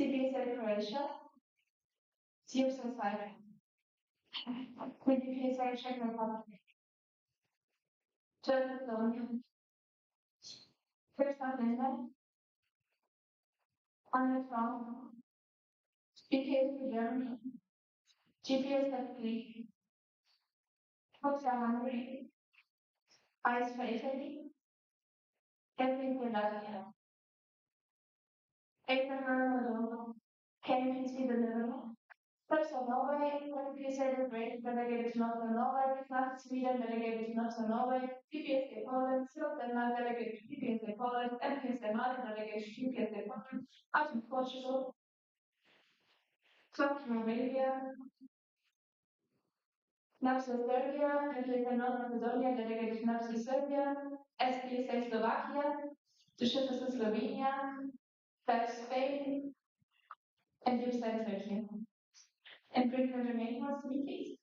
CPSA Croatia, CPSA Cyprus, EPSA Czech Republic, Czech Estonia, First Amendment, Honor France, EPSA Germany, GPSA Greece, Costa Hungary, Ice for Italy, Camping for Latvia, Abraham Moldova, Camping to the Netherlands. First of Norway, PPSA Great delegated to North Norway, North Sweden delegated to North Norway, PPSA Poland, South Denmark delegated to PPSA Poland, MPSA Malta delegated to PPSA Poland, out of Portugal, South Romania, NAPSA Serbia, MPSA North Macedonia delegated to NAPSA Serbia, SPSA Slovakia, to SPSA Slovenia, Spain, and USAID Turkey. And bring the remaining ones to me, please.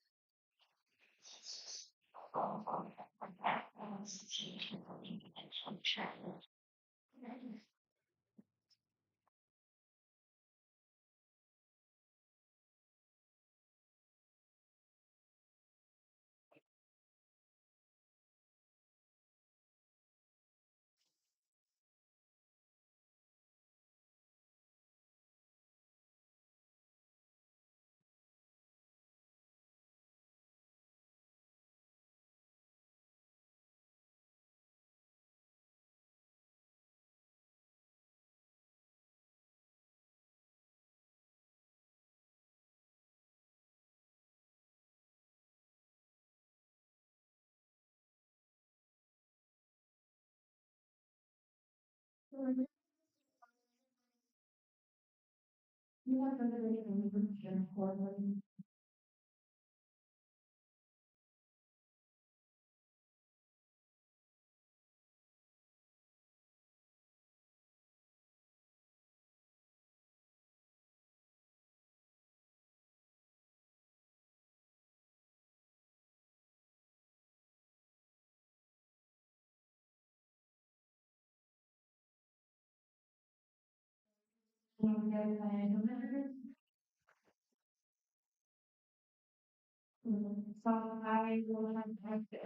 So I will have to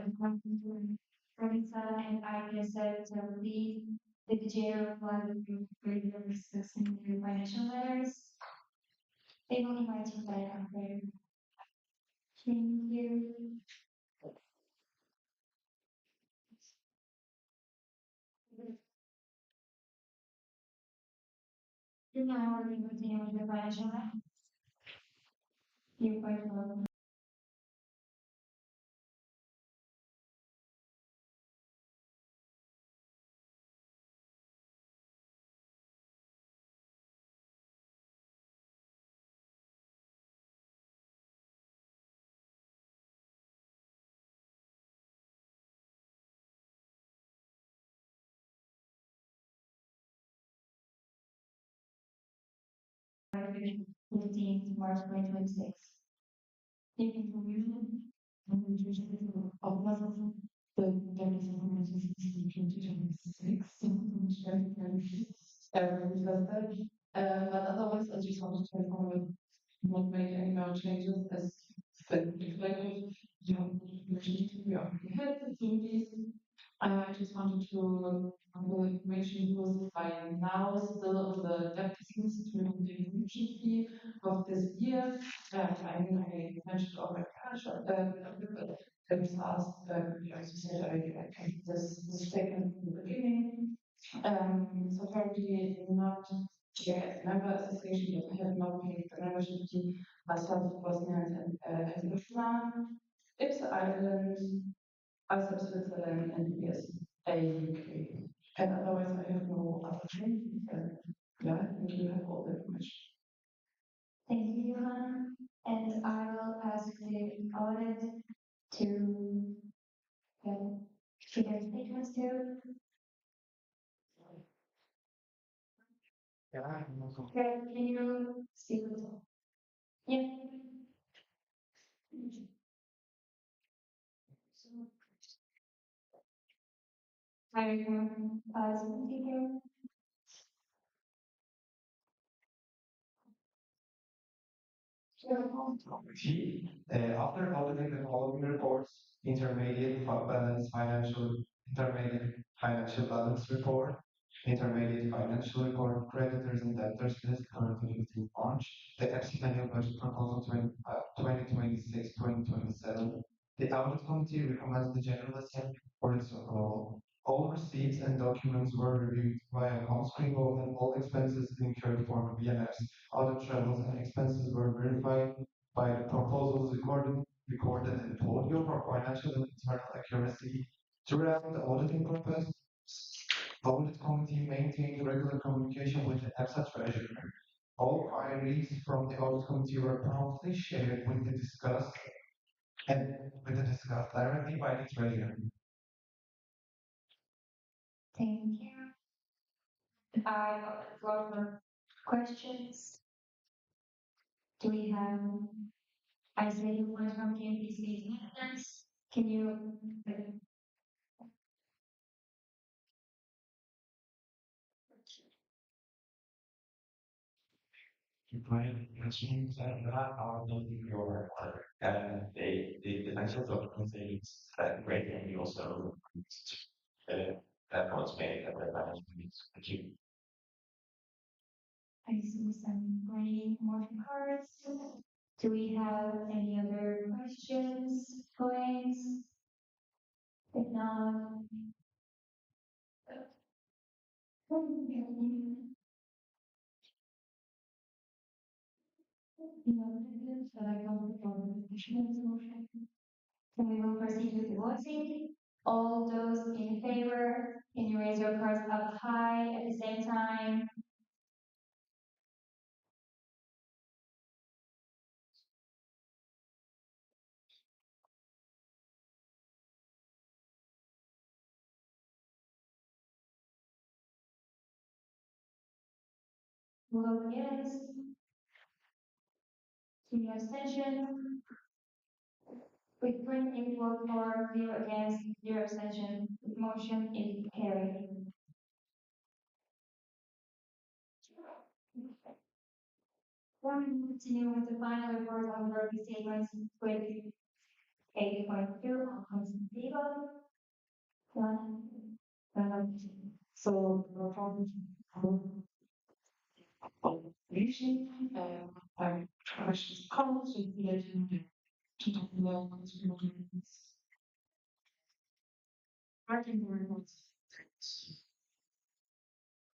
and I guess that lead the chair of one discussing the financial matters. They will invite you back up there. Thank you. Now we're going to continue with the financial matters. You're quite welcome. Friday, 15th March 2026. Taking conclusion, the but otherwise, I just wanted to inform not make any more changes as expected. You have we already had the duties. I just wanted to information was by now still the deficits during the execution fee of this year. I mean, I mentioned already that was asked, you also said I can this statement in the beginning. So currently not member association that have not paid the membership fee myself, Bosnia and Herzegovina, EPSA Ireland, ISAP Switzerland, and EPSA UK. And otherwise, I have no other changes. Yeah, I think you have all the information. Thank you, Johanna. And I will ask ask the audit to see their statements too. Okay, can you speak with them? Yeah. I speaking here. After auditing the following reports, intermediate financial balance report, intermediate financial report, creditors and debtors list currently within March, the EPSA annual budget proposal 2026-2027. The audit committee recommends the general assembly for its approval. All receipts and documents were reviewed via on-screen vote and all expenses incurred for VMS, audit travels and expenses were verified by the proposals recorded in folio for financial and internal accuracy. Throughout the auditing process, audit committee maintained regular communication with the EPSA treasurer. All queries from the audit committee were promptly shared with the discussed directly by the treasurer. Thank you. I got for questions. Do we have isolated ones from KMPC's maintenance? Can you Brian, questions that are not in your order. The financial documents that great and you also uh, that was made at the management. Thank you. I see some green motion cards. Do we have any other questions, points? If not, the alternatives that I come from the commissioner's motion. Then we will proceed with the voting. All those in favor, can you raise your cards up high at the same time? Vote yes. Three abstentions. With 28 vote for, 0 against, 0 abstention, the motion is carried. Continue with the final report on working statements with 8.2 on constant legal. One. So, usually, questions, comments, to talk about writing reports.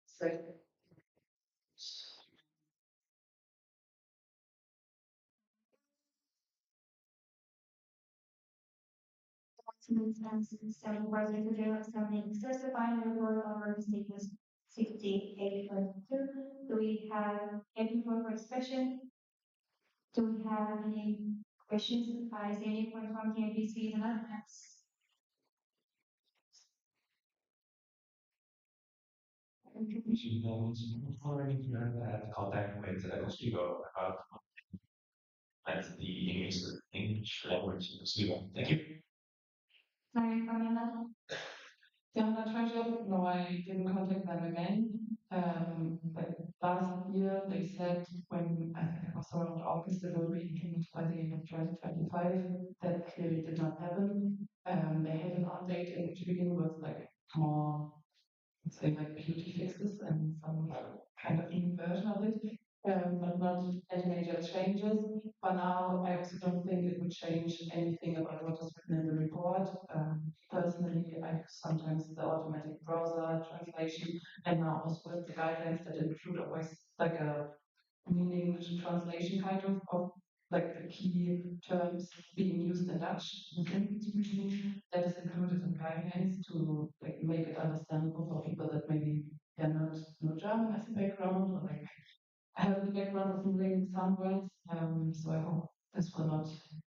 So, documents and seven president of general assembly discuss the final report on working statements 68.2. Do we have any for expression? Do we have any questions? Is there anyone from KBC and others? She knows foreign that contact with Oswego about that's the English language in Oswego. Thank you. Sorry, Pamela. The under treasure, no, I didn't contact them again. But last year they said when I think it was around August it will be implemented by the end of 2025. That clearly did not happen. They had an update in the beginning with like more, let's say like beauty fixes and some kind of new version of it. But not any major changes. For now, I also don't think it would change anything about what is written in the report. Personally, I use sometimes the automatic browser translation, and now also with the guidelines that include always like a meaning translation kind of like the key terms being used in Dutch that is included in guidelines to like make it understandable for people that maybe cannot know German as a background or like have the background of reading some words. So I hope this will not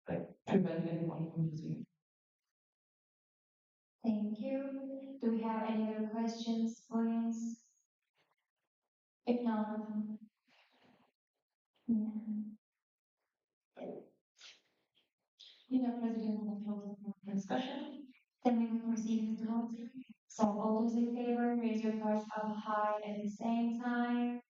like prevent anyone from using it. Thank you. Do we have any other questions, audience? If not, President will close the discussion. Then we will proceed with the vote. So all those in favor, raise your voice up high at the same time.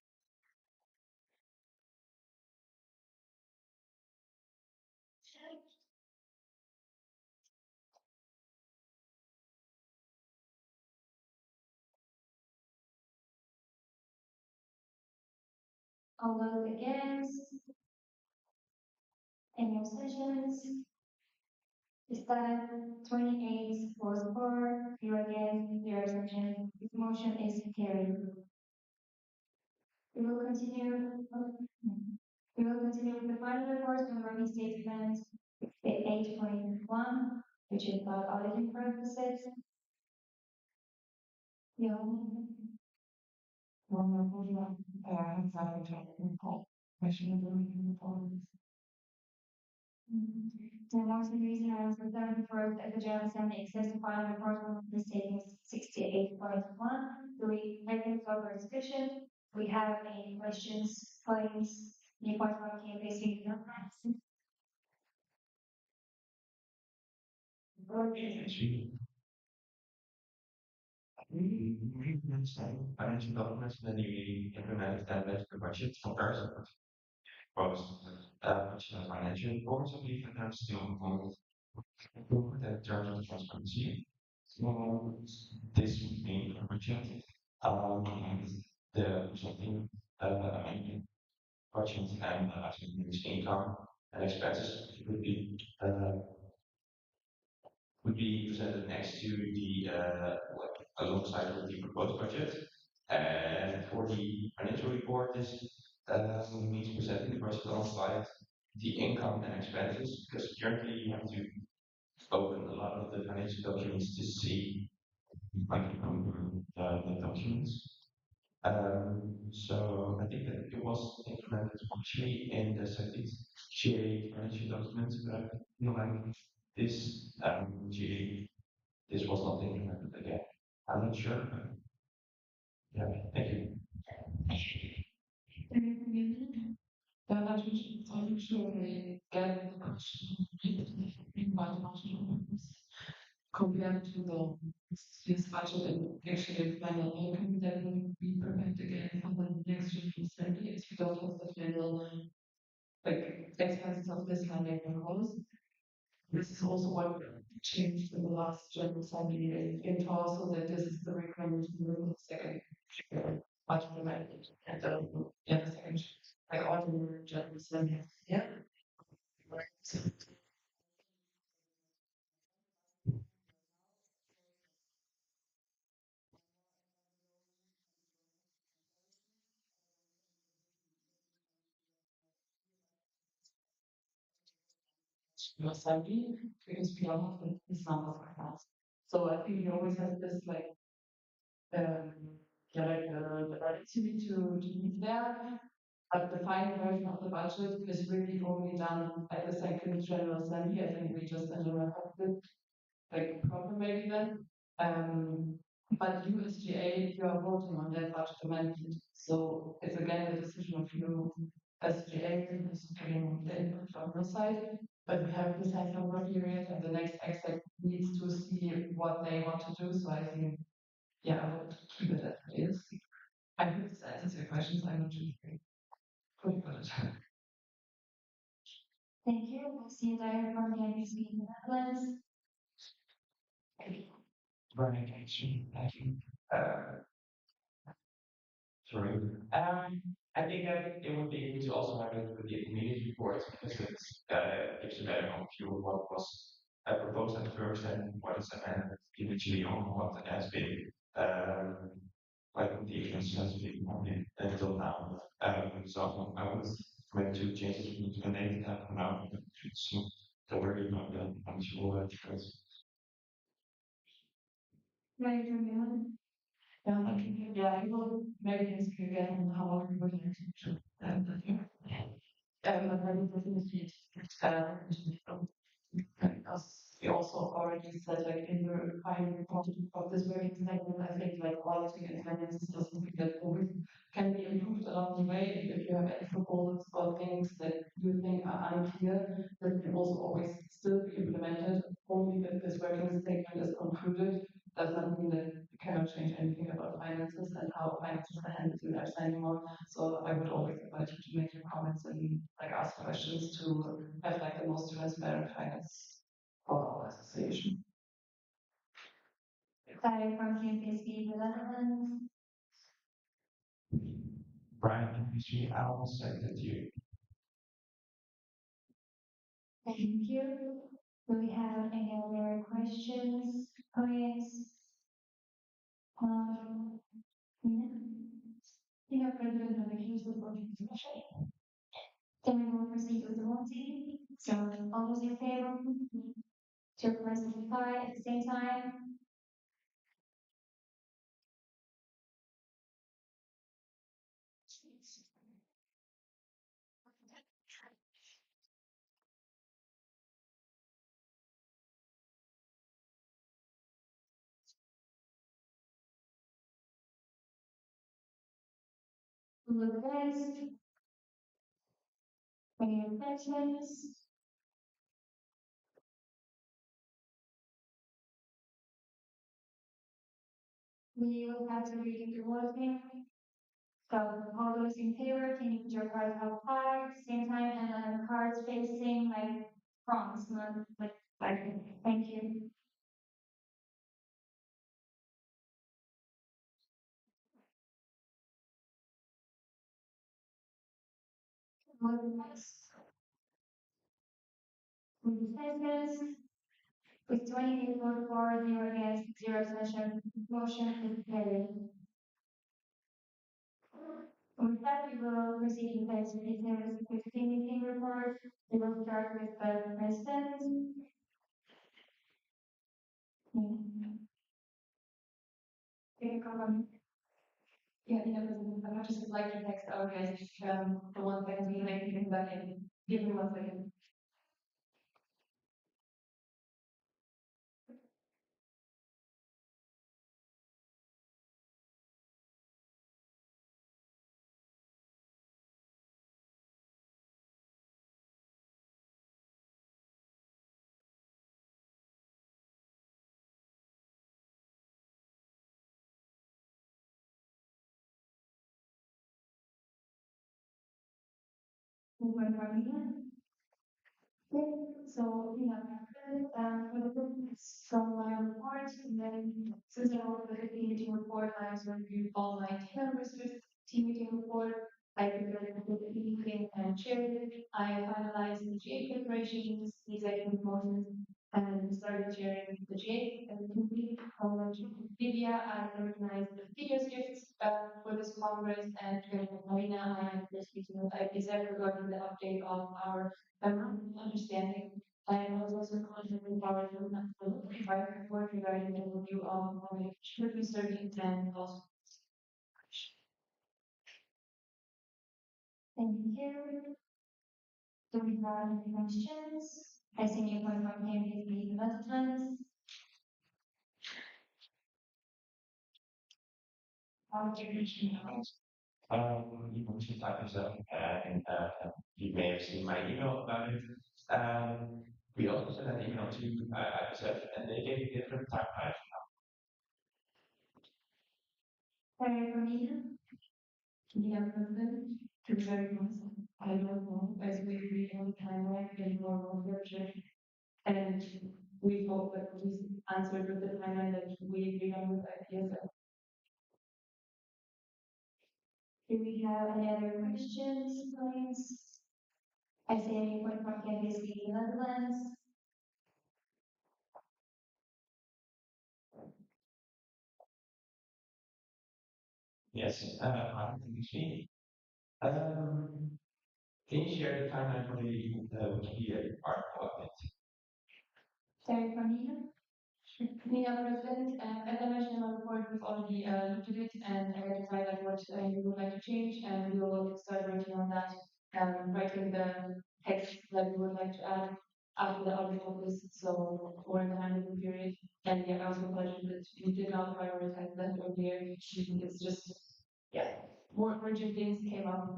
All those against, any abstentions? Is that 28 for support, 0 against, 0 abstention? This motion is carried. We will continue. We will continue with the final report on working statement 8.1, which is about auditing purposes. Yeah. The most reason I was concerned for at the general assembly access to final report on the statement 68.1. Do we make it further discussion? We have any questions, points, any points from campus? Financial documents, then you implement that as the budget comparison proposed. Which is financial reports, I believe, and that's still improve that terms of transparency. So this would mean a budget. The something budget and income and expenses would be presented next to the alongside with the proposed budget. And for the financial report, this means presenting the budget alongside the income and expenses, because currently you have to open a lot of the financial documents to see like the documents. So I think that it was implemented partially in the setting GA financial documents, but I feel like this GA this was not implemented again. I'm not sure. Yeah, thank you. Ja, natürlich soll schon gerne compared to the this budget and actually final outcome that will be prepared again for the next year's assembly if we don't have the final like expenses of this funding proposed. This is also what changed in the last general assembly into also that this is the requirement for the second budget amendment and the second like ordinary general assembly. Yeah. So, assembly because we don't have these numbers right now. So I think we always have this like um like the relativity to be there. But the final version of the budget is really only done at the second general assembly. I think we just ended up with like proper maybe then. Um, but you as GA, you are voting on that budget amendment. So it's again the decision of you as GA is putting the input from your side. But we have this handover period and the next exec needs to see what they want to do. So I think, yeah, I would keep it as it is. I hope this answers your questions. I'm not sure. Pretty good. Thank you. We'll see you there from the NBC in the Netherlands. Right, thank you. Sorry. I think that it would be good to also have it with the immediate reports because it gives a better overview of what was proposed at first and what is eventually on what has been like the expenses has been until now. So I was going to change it to the name that now. So don't worry about that. I'm sure because Right, Julian. Yeah, I will maybe ask you again how long we would like to. But then definitely, as we also already said, like in the final report of this working segment, I think like quality and finances is something that always can be improved along the way. If you have any proposals or things that you think are unclear, that can also always still be implemented. Only if this working segment is concluded, does not mean that you cannot change anything about finances and how finances are handled in EPSA anymore. So I would always invite you to make your comments and like ask questions to have like the most transparent finance for our association. Sorry, from EPSA the Netherlands. Brian, can you see I'll send it to you? Thank you. Do we have any other questions, comments? Yeah. Yeah, President of the Council of Administration. Then we will proceed with the voting. So all those in favor? To testify at the same time? Look against. Any abstentions? We will have to read the voting. So all those in favor, can you put your cards out high at the same time and then the cards facing like prongs, not like thank you. Abstentions. With 28 votes for, 0 against, 0 abstention, motion is carried. With that, we will proceed with the executive 15 meeting report. We will start with the president. Yeah, I would just like to text our guys, the one second, we make it back in. Give me 1 second. So, for the business from my report, and then since I wrote the team meeting report, I was reviewed all my team members with team meeting report. I prepared the meeting and shared it. I finalized the GA preparations, the executive motions, and started sharing the GA and the complete media. I organized the video gifts for this Congress and together with Marina, I had this meeting with IPSA regarding the update of our understanding. I was also contacted by the fire report regarding the review of should we serving and also. Thank you. Do we have any questions? I see you point from him is the Netherlands. You can see type this up, and you may have seen my email about it. We also sent an email to IPSF, and they gave different timelines. Yeah, President, to be very honest, I don't know, as we read on timeline and more version. And we hope that this answered with the timeline that we agreed on with IPSA. Do we have any other questions, comments? I see any point from campus the Netherlands. Yes, I think it's me. Can you share the timeline for the Wikipedia article update? Sorry, for Nina. Nina, President, as I mentioned in my report, we've already looked at it and identified like what you would like to change, and we will start working on that writing the text that we would like to add after the audit focus, so more in the handover period. And yeah, I also budgeted that we did not prioritize that earlier. It's just, yeah, more urgent things came up.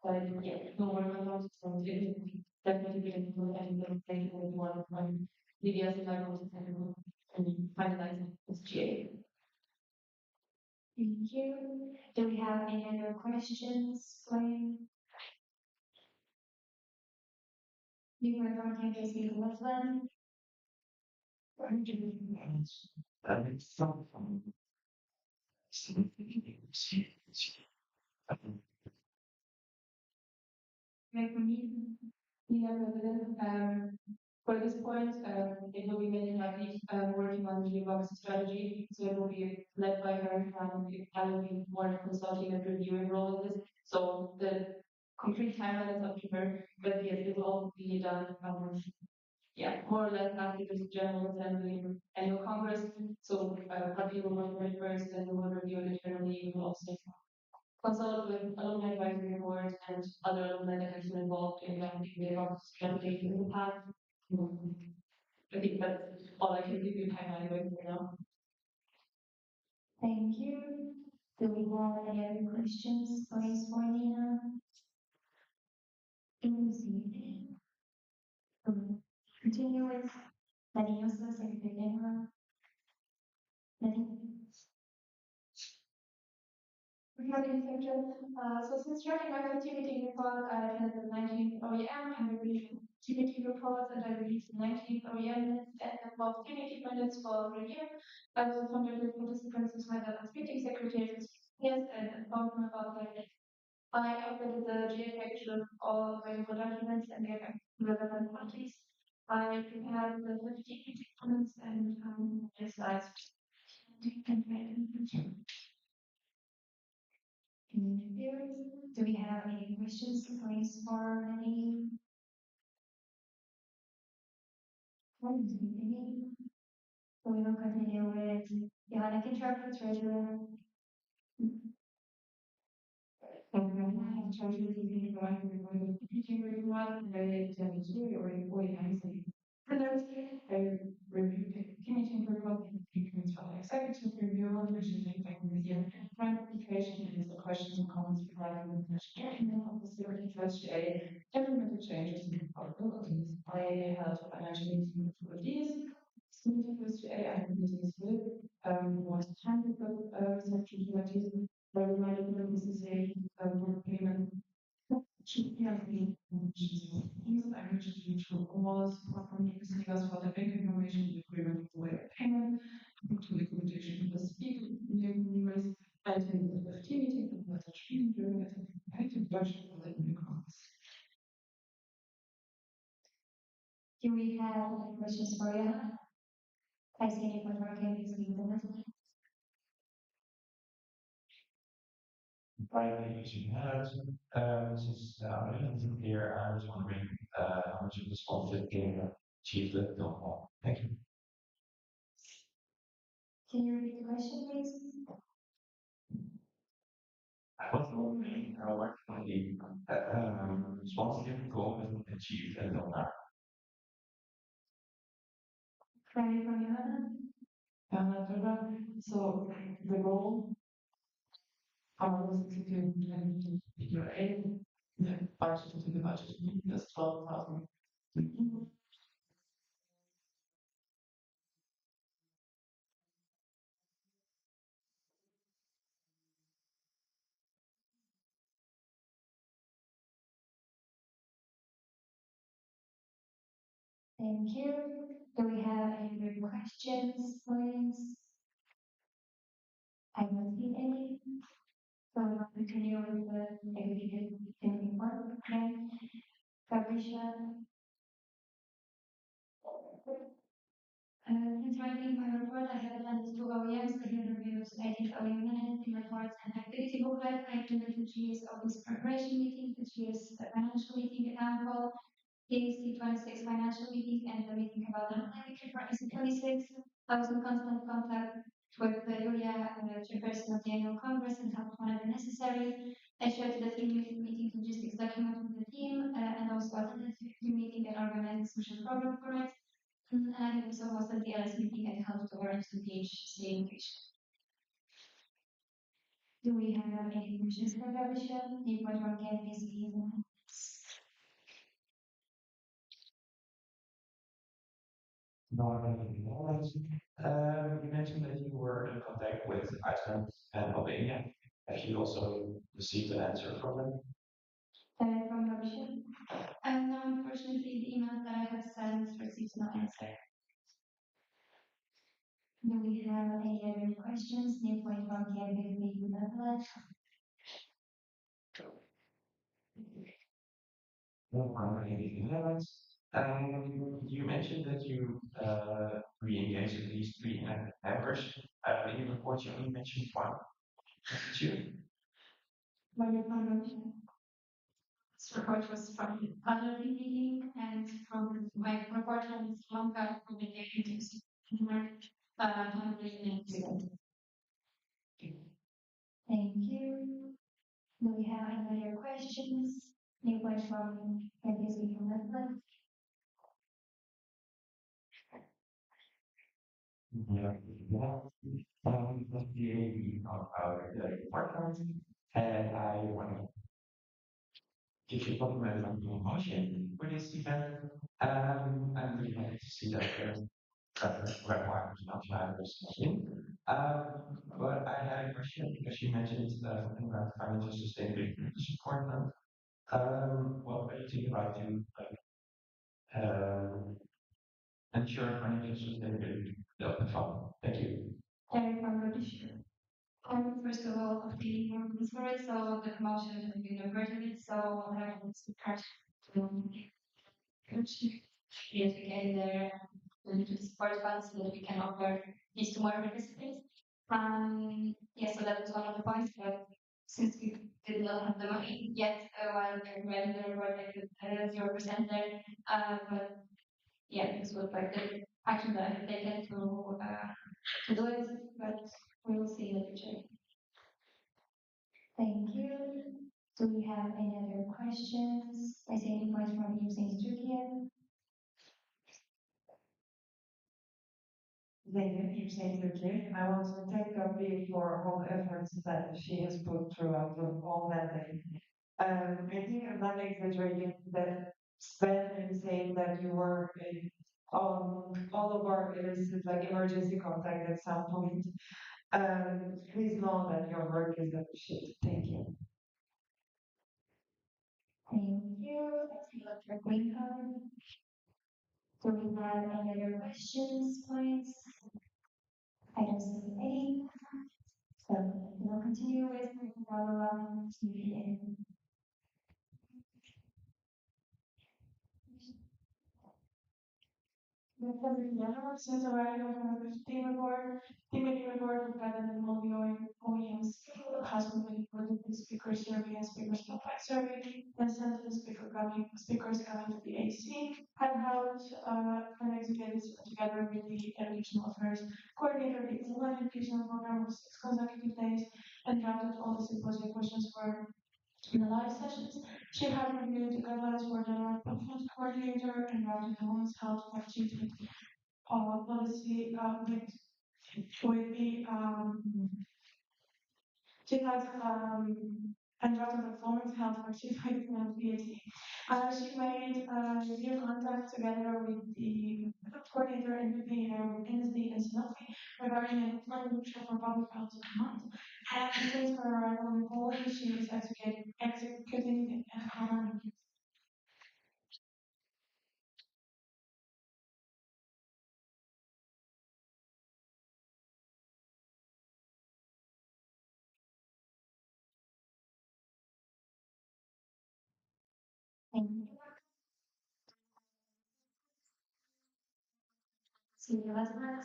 But yeah, no more about it. So it definitely didn't do anything with one from DBS and I wanted and finalizing this GA. Thank you. Do we have any other questions for you? You were from campus Muslim. Yeah, President, for this point, it will be mainly Rafi working on the gearbox strategy. So it will be led by her. I will be more consulting and reviewing role in this. So the concrete timeline is up to her, but yes, it will all be done. Yeah, more or less after this general assembly annual congress. So Rafi will work on it first, and we will review it internally. We will also consult with alumni advisory board and other alumni that have been involved in the strategy in the past. I think that's all I can give you timeline with for now. Thank you. Do we have any other questions for Ms. Mornina? Continue with Daniela Secretary. We have an exception. So since starting my activity report, I attended the 19th OEM and I released activity reports and I released the 19th OEM minutes and about activity minutes for review. I was conducted participants with my meeting secretaries yes, and informed them about the I uploaded the GA package with all available documents and their relevant parties. I prepared the 50 documents and the slides. Do we have any questions for any? So we will continue with Johanna Kintrap, treasurer. I'm charging the providing the teaching everyone related to the studio or employee handling. For those, I review the community improvement and treatments for the executive review, which is affecting the year. Prime application is the questions and comments provided in the document of the series first a implemented changes in capabilities. I held a financial meeting with these. Meeting first A, I had meetings with was handled with reception committees. I reminded them this is a work payment. Yeah, use language to almost from using us for the bank information, the agreement with the way of payment, to the communication with the speaker, numerous items of activity, and what training during it, active budget for the new costs. Do we have any questions for you? I see any point for campus meeting. Finally, as you had, since I wasn't here, I was wondering how much of this sponsorship game achieved the film. Thank you. Can you repeat the question, please? I was wondering how much the sponsorship goal has been achieved until now. From Johanna? So the goal was to do your aim, the budget to the budget, that's 12,000. Thank you. Do we have any other questions, please? I don't see any. So we'll continue with the executive thinking work. Okay. Fabrisha. Since writing my report, I have done 2 OEMs, the reviews, 18 OEM minutes, the reports, and activity booklet. I attended the GS office preparation meeting, the GS financial meeting example, EPSA 26 financial meeting, and the meeting about the meeting for EPSA 26. I was in constant contact with Julia, chairperson of the annual congress, and helped whenever necessary. I shared the team meeting logistics document with the team and also attended the team meeting and organized social program for it. And I also hosted the LS meeting and helped to arrange the PhD invitation. Do we have any questions for Gabriel? The point again is given. You mentioned that you were in contact with Iceland and Albania. Have you also received an answer from them? From Gabriel? No, unfortunately, the email that I have sent received no answer. Do we have any other questions? The point again is given. You mentioned that you re-engaged at least three members. In your report, you only mentioned one. Two. This report was from other meeting and from my report on Lanka from the meetings. Thank you. Do we have any other questions? Any questions from the Netherlands? Yeah. The AV of our department, and I want to give you a compliment on the motion for this event. I'm really happy to see that requirements not matters in. But I had a question because you mentioned something about financial sustainability of the support fund. What are you thinking about to um, ensure financial sustainability of the fund? Thank you. First of all, updating more resources, so the promotion has been averted, so I have to start to get there to support funds so that we can offer these to more participants. Yeah, so that was one of the points, but since we did not have the money yet, while we're writing the report, I could 0% there. But yeah, this was like the action that I have taken to do it, but we will see in the future. Thank you. Do we have any other questions? I see any points from using Turkey. You're saying Turkey. I want to thank Gabi for all the efforts that she has put throughout all that day. I think I'm not exaggerating that Sven is saying that you were in all of our like emergency contact at some point. Please know that your work is appreciated. Thank you. Thank you. Dr. Green card. Do we have any other questions, points? I don't see any. So we'll continue with follow-up meeting. Because in general, since already we have a team meeting report, we've got an ongoing OEMs, has been included the speaker survey and speaker spotlight survey, then sent to the speakers coming to the AC, had held an exhibits together with the educational affairs coordinator, the online educational program for 6 consecutive days, and drafted all the symposium questions for in the live sessions. She had reviewed the guidelines for the performance coordinator and drafted the women's health achievement policy with the she had and drafted the performance health achievement and PhD. She made review contact together with the coordinator and with the NSD and Sanofi regarding a plan for public health month. And since her arrival in Poland, she is executing Thank you. See you as well.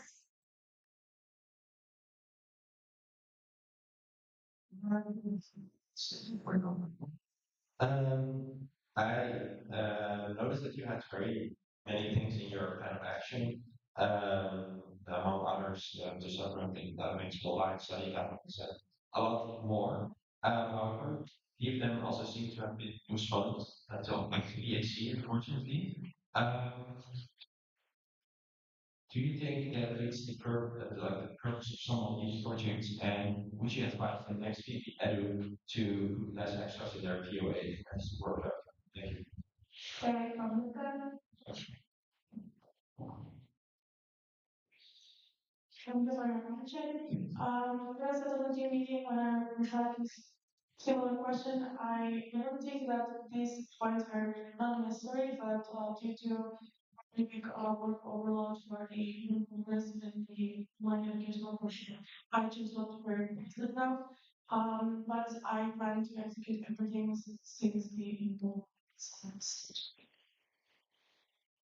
I noticed that you had very many things in your plan of action. Among others, the supplementing that makes life study that makes a lot more. However, few of them also seem to have been postponed until like PhD, unfortunately. Do you think that is the purpose of some of these projects, and would you advise the next people to less access to their POA as work? Thank you. Thank you for your question. There was a meeting where we had this similar question. I don't think that these points are not necessary, but due to the big work overload for the Congress and the line educational portion, I choose not to prioritize it now. But I plan to execute everything since the info.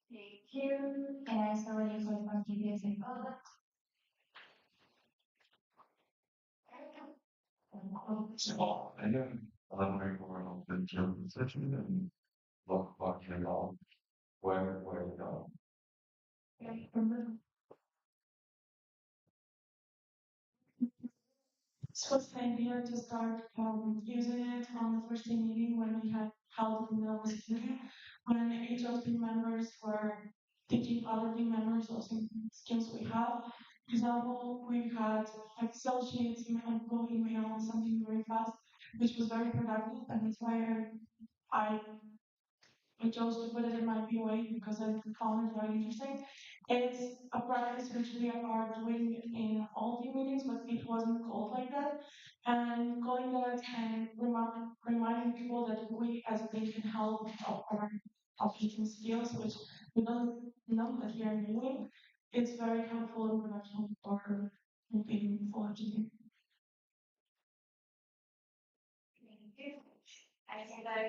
Thank you. And I saw you for EPSA Annual. I know elaborate more on the German session and what you know, where you go. This was the idea to start using it on the first team meeting when we had held in the city, when each of the members were teaching other team members of some skills we have. For example, we had Excel sheets and Google email, something very fast, which was very productive, and that's why I I chose to put it in my POA because I found it very interesting. It's a practice which we are doing in all team meetings, but it wasn't called like that. And calling that and reminding people that we as a team can help our teaching skills, which we don't know that we are doing. It's very helpful and productive for being for teaching. Thank you. I see that I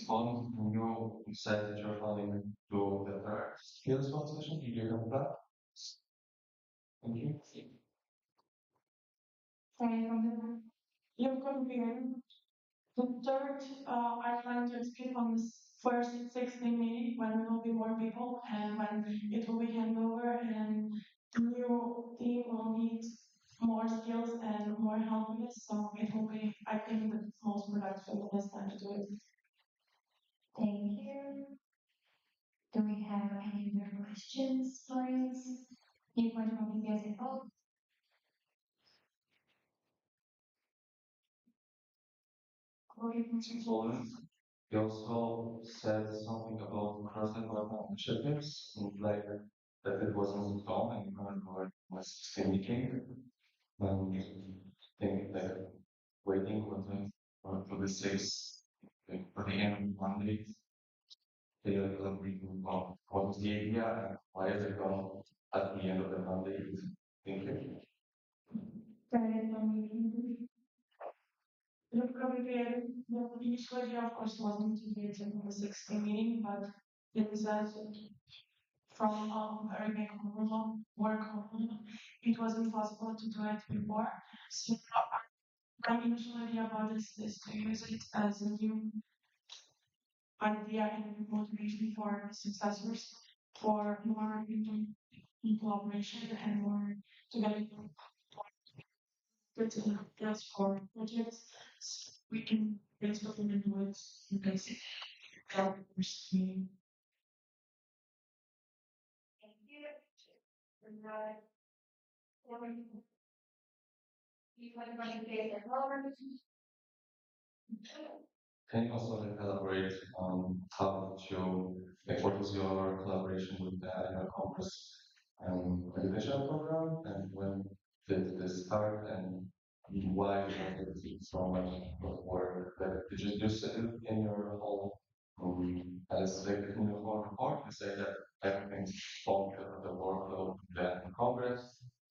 On you said that you're planning to the skills competition. Do you have that? Thank you. You're comparing the third, I plan to execute on this first 16 meeting when there will be more people and when it will be handover and the new team will need more skills and more help in this. So it will be, I think, the most productive and best time to do it. Thank you. Do we have any other questions for us? You want to be visible? You also said something about cross-departmental initiatives, like that it wasn't done and it was still making. And I think that waiting for the sixth, like, for the end of Monday, they are collaborating on what is the idea and why is it gone at the end of the Monday. Thank you. Look, probably, the initial idea, of course, wasn't to be in the 16 meeting, but it was that from very big work, it wasn't possible to do it before. So my initial idea about this is to use it as a new idea and motivation for successors for more in collaboration and more together good ideas for projects. So we can brainstorm and do it in basic developers meeting. Thank you. And now, you want to be visible? Can you also elaborate on how to, like, what was your collaboration with the Annual Congress education program, and when did this start, and why did it take so much work? Like, did you just sit in your whole as like in your whole report and say that everything's all the workload of the Annual Congress?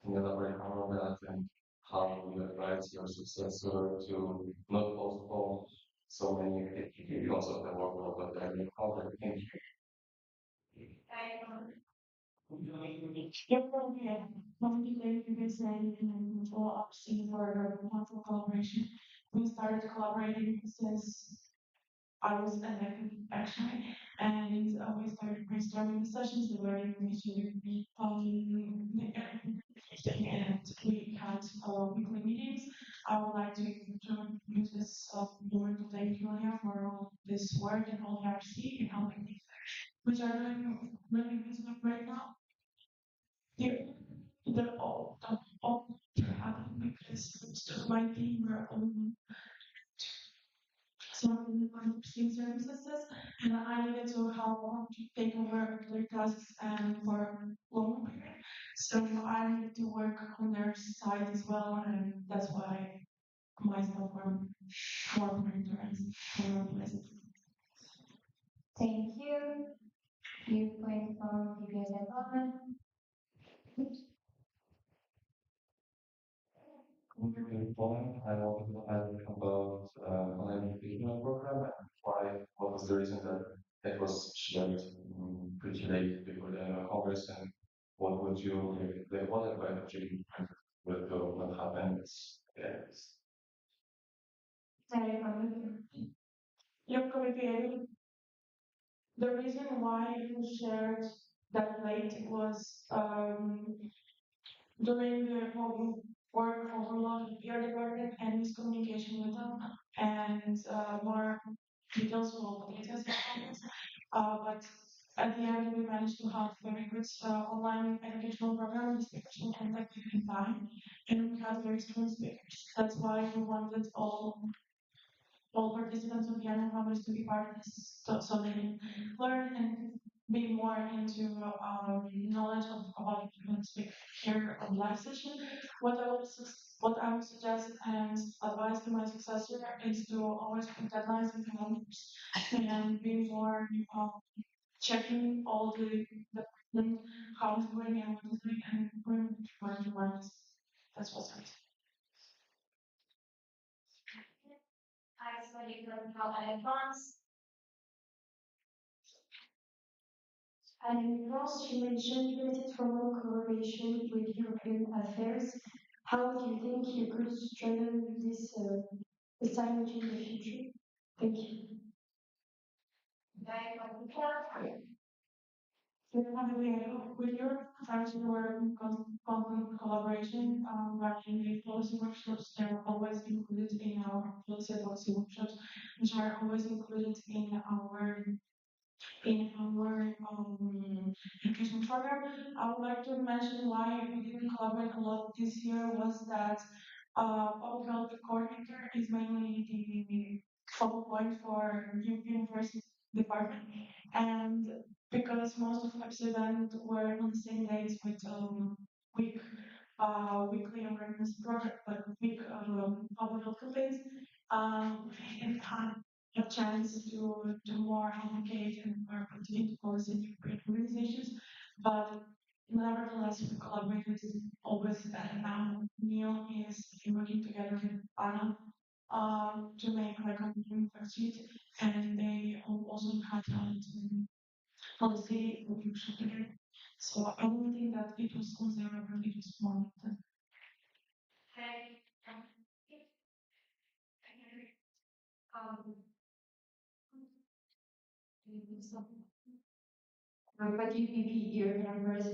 Can you elaborate more on that and how you advise your successor to not postpone so many because of the workload of the Annual Congress? Thank you. Yep, okay. One thing you can say and follow up see for wonderful collaboration. We started collaborating since I was elected actually, and we started brainstorming sessions. We were in and we had weekly meetings. I would like to use this moment to thank Julia for all this work and all the RC and helping me, which are doing really good work right now. They're all happening because most of my team were on some unforeseen services, and I needed to help them to take over their tasks and for long period. So I needed to work on their side as well, and that's why my stuff were more prioritized. Thank you. Viewpoint from EPSA Development. Following, I wanted to ask about online educational program and why, what was the reason that it was shared pretty late before the annual Congress, and what would you, what advice would you with what happened? Yes. Sorry, from Your committee, the reason why it was shared that late was during the whole work overload of your department and miscommunication with them and more details about the data science. But at the end, we managed to have very good online educational program discussion and activity time, and we had very strong speakers. That's why we wanted all participants of the annual congress to be part of this, so they can learn and be more into knowledge of about human speaker of live session. What I would suggest and advise to my successor is to always put deadlines and calendars and be more checking all the how it's going and what is doing and bring more. That's what's right. I studied how I advance. And Ross, you mentioned limited formal collaboration with European affairs. How do you think you could strengthen this assignment in the future? Thank you. With your friends, we were in constant collaboration, running the policy workshops. They are always included in our policy workshops, which are always included in our education program. I would like to mention why we didn't collaborate a lot this year was that public health coordinator is mainly the focal point for university department, and because most of EPSA events were on the same days with week weekly awareness project, but week public health campaigns, we didn't have a chance to more advocate and more continue to policy in European organizations, but nevertheless, we collaborated always, and now Neil is working together with Anna to make like a new sheet, and they also had policy workshop together. So I don't think that it was on zero, but it was more than Um, but your numbers,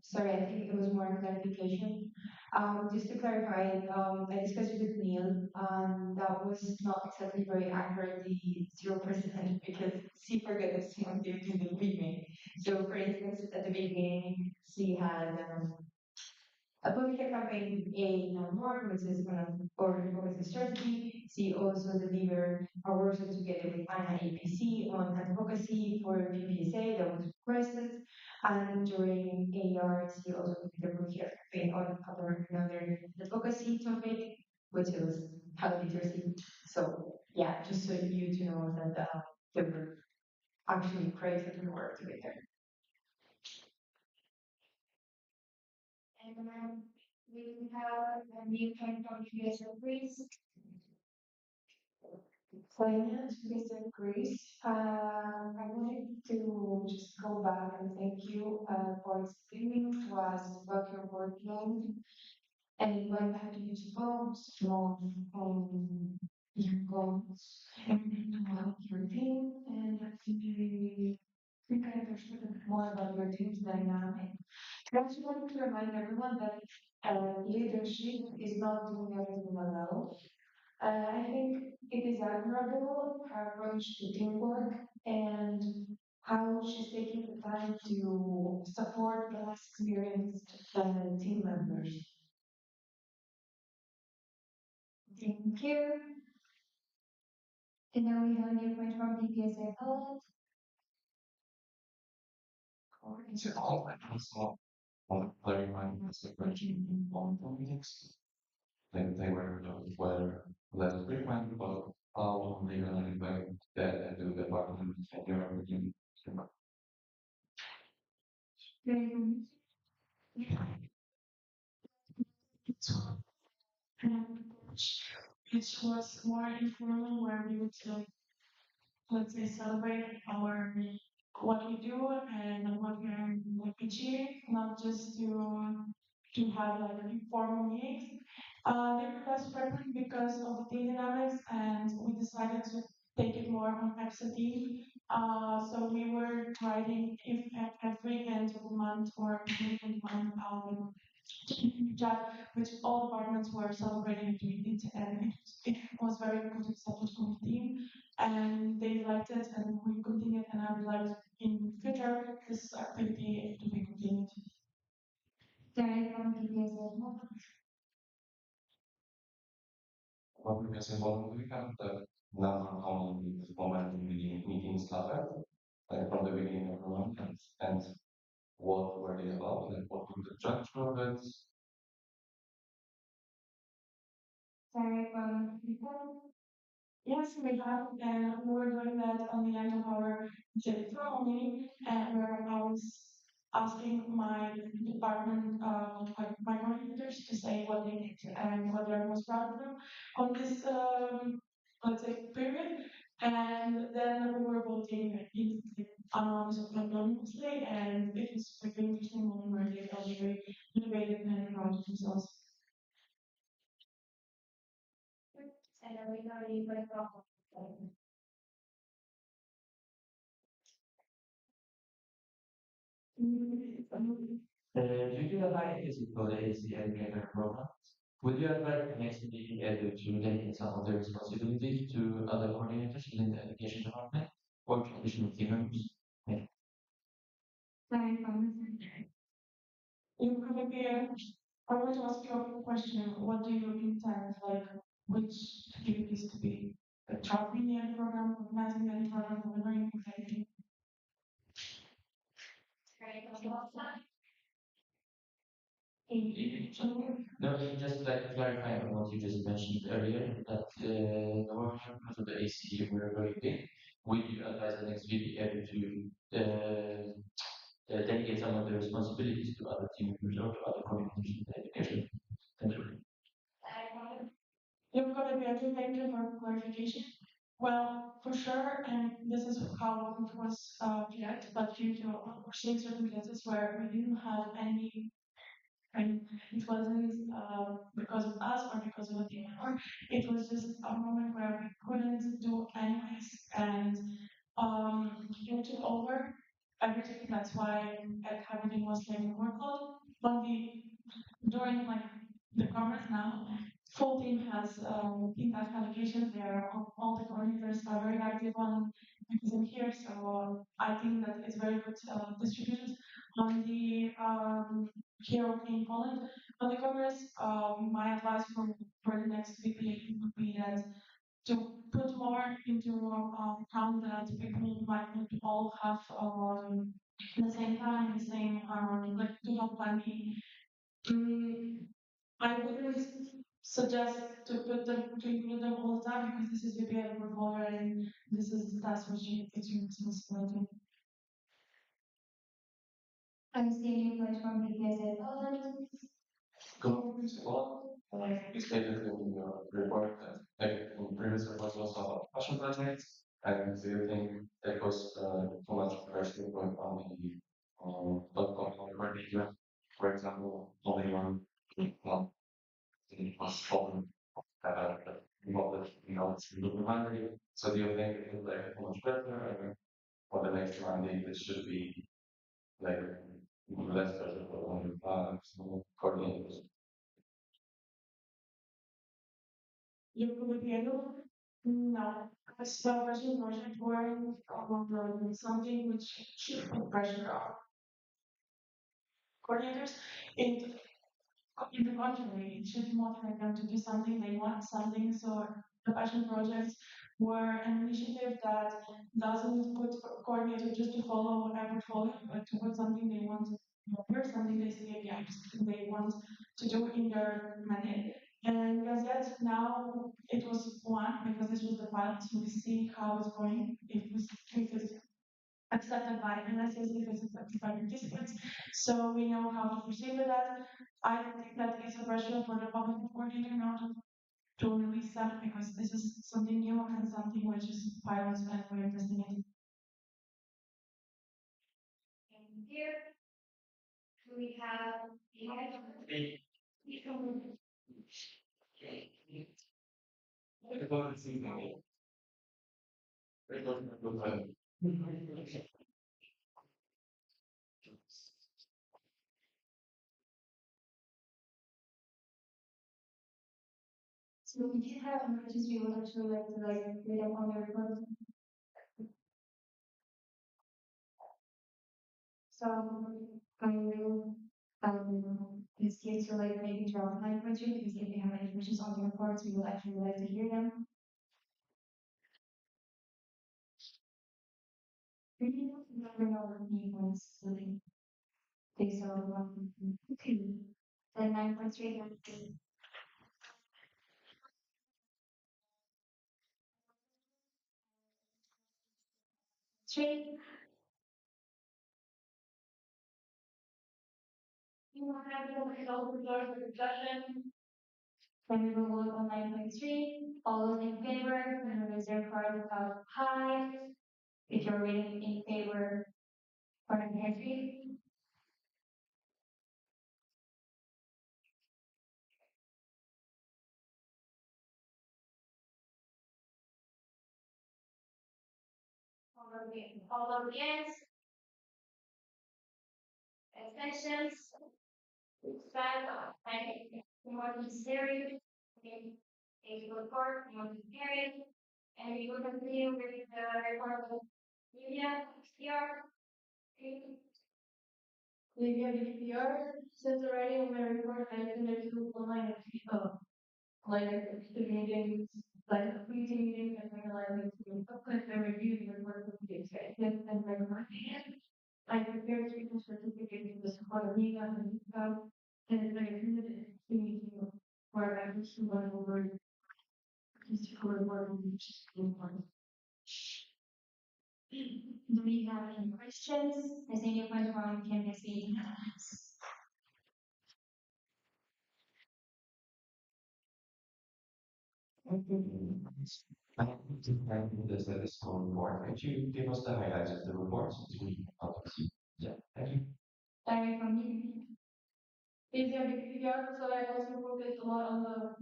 sorry, I think it was more clarification. Just to clarify, I discussed with Neil, and that was not exactly very accurate, the 0%, because she forgot the same activity in the beginning. So, for instance, at the beginning, she had a political campaign in North, which is one of our policy strategy. She also delivered a workshop together with Anna APC on advocacy for PPSA that was requested. And during AR, she also did a political campaign on another advocacy topic, which was health literacy. So, yeah, just so you to know that they were actually praised that we worked together. And we have a new kind of user Greece. Finance Mr. Greece. I wanted to just go back and thank you for explaining to us what you're working on and what have you supposed of your goals and what you're more about your team's dynamic. I also want to remind everyone that leadership is not doing everything alone. I think it is admirable her approach to teamwork and how she's taking the time to support the less experienced team members. Thank you. And now we have a new point from EPSA Poland. It's all like also clarifying the separation in long-term meetings. They were less frequent, but how they gonna invite that into the department and your meeting. Very good. It was more informal where we would let's say celebrate our what we do and what we are like achieving, not just to have like informal meetings. They were less frequent because of the team dynamics, and we decided to take it more on EPSA Team. So we were writing if every end of the month or beginning of the month chat, which all departments were celebrating and doing it, and it was very good accepted from the team, and they liked it, and we continued, and I would like in future this activity to be continued. Very from EPSA. What we can say, well, we have the number of moment meetings started, like from the beginning of the month, and what were they about, like what was the structure of it. Very from people. Yes, we have, and we were doing that on the end of our ceremony, and where I was asking my department, my coordinators to say what they did and what they're most proud of them on this, let's say, period. And then we were voting anonymously, and it was a very interesting moment where they felt very motivated and proud of themselves. And then we got a very from. Due to the high intensity for the AC educator program, would you ever next be able to delegate some of the responsibilities to other coordinators within the education department or traditional team members? Very from. You could be, I want to ask you a question. What do you intend, like, which activities to be? The traveling the program, organizing the program, delivering, anything? Very from. No, just like clarifying on what you just mentioned earlier, that the workshop of the AC were very big. Would you advise the next VP able to delegate some of the responsibilities to other team members or to other communities in the education? Thank you. You've got to be a thank you for clarification. Well, for sure, and this is how it was planned, but due to unforeseen circumstances where we didn't have any, and it wasn't because of us or because of the team member, it was just a moment where we couldn't do anyways, and it took over everything. That's why everything was like workload. But during like the conference now, full team has team task allocation. There, all the coordinators are very active on using here. So I think that it's very good distributed on the here in Poland. On the congress, my advice for the next VP would be that to put more into account that people might not all have the same time, the same like to have plenty. I would really suggest to put them to include them all the time because this is VPN portfolio and this is the task which it's your responsibility. I'm seeing a point from EPSA Poland. Go explain in your report that like in previous reports also about passion projects and do you think that was too much pressure going on the .com media, for example, only one well it was problem involved it's really Monday. So do you think it is like too much pressure or for the next Monday it should be like less on coordinators. You could be able. No, a supervision project where something which should put pressure on coordinators. In in the contrary, it should motivate them to do something they want, something. So the passion projects were an initiative that doesn't put coordinators just to follow a portfolio, but to put something they want more, something they see again, something they want to do in their mandate. And as yet now it was one because this was the pilot, so we see how it's going. If it's accepted by analysis, if it's accepted by participants, so we know how to proceed with that. I think that it's a pressure for the public coordinator now to release that because this is something new and something which is pilots and we're testing it. And here we have so we did have emergency we would actually like to read up on the report. So I will ask you to maybe draw a line for you because if you have any questions on the reports, we would actually like to hear them. Really never know what he wants to do. Okay, so okay. Then 9.3 three. You will have your result for discussion. Then we will vote on 9.3. All those in favor, and raise their card about high. If you're reading in favor for 9.3. All against, abstentions, five, motion carried. A report, motion carried. And we will continue with the report of Lydia, here. Lydia, DPR, since the writing of my report, I intended to online like the meetings, like the meeting and realizing to click the review the report of the executive and recommend. I prepared three certificates to support a legal and and I attended the meeting where I was to learn over just for the board which is important. Do we have any questions? Has anyone from campus meeting? I think this is so important. Could you give us the highlights of the reports? Yeah, thank you. Sorry from me. Easier because so I also focused a lot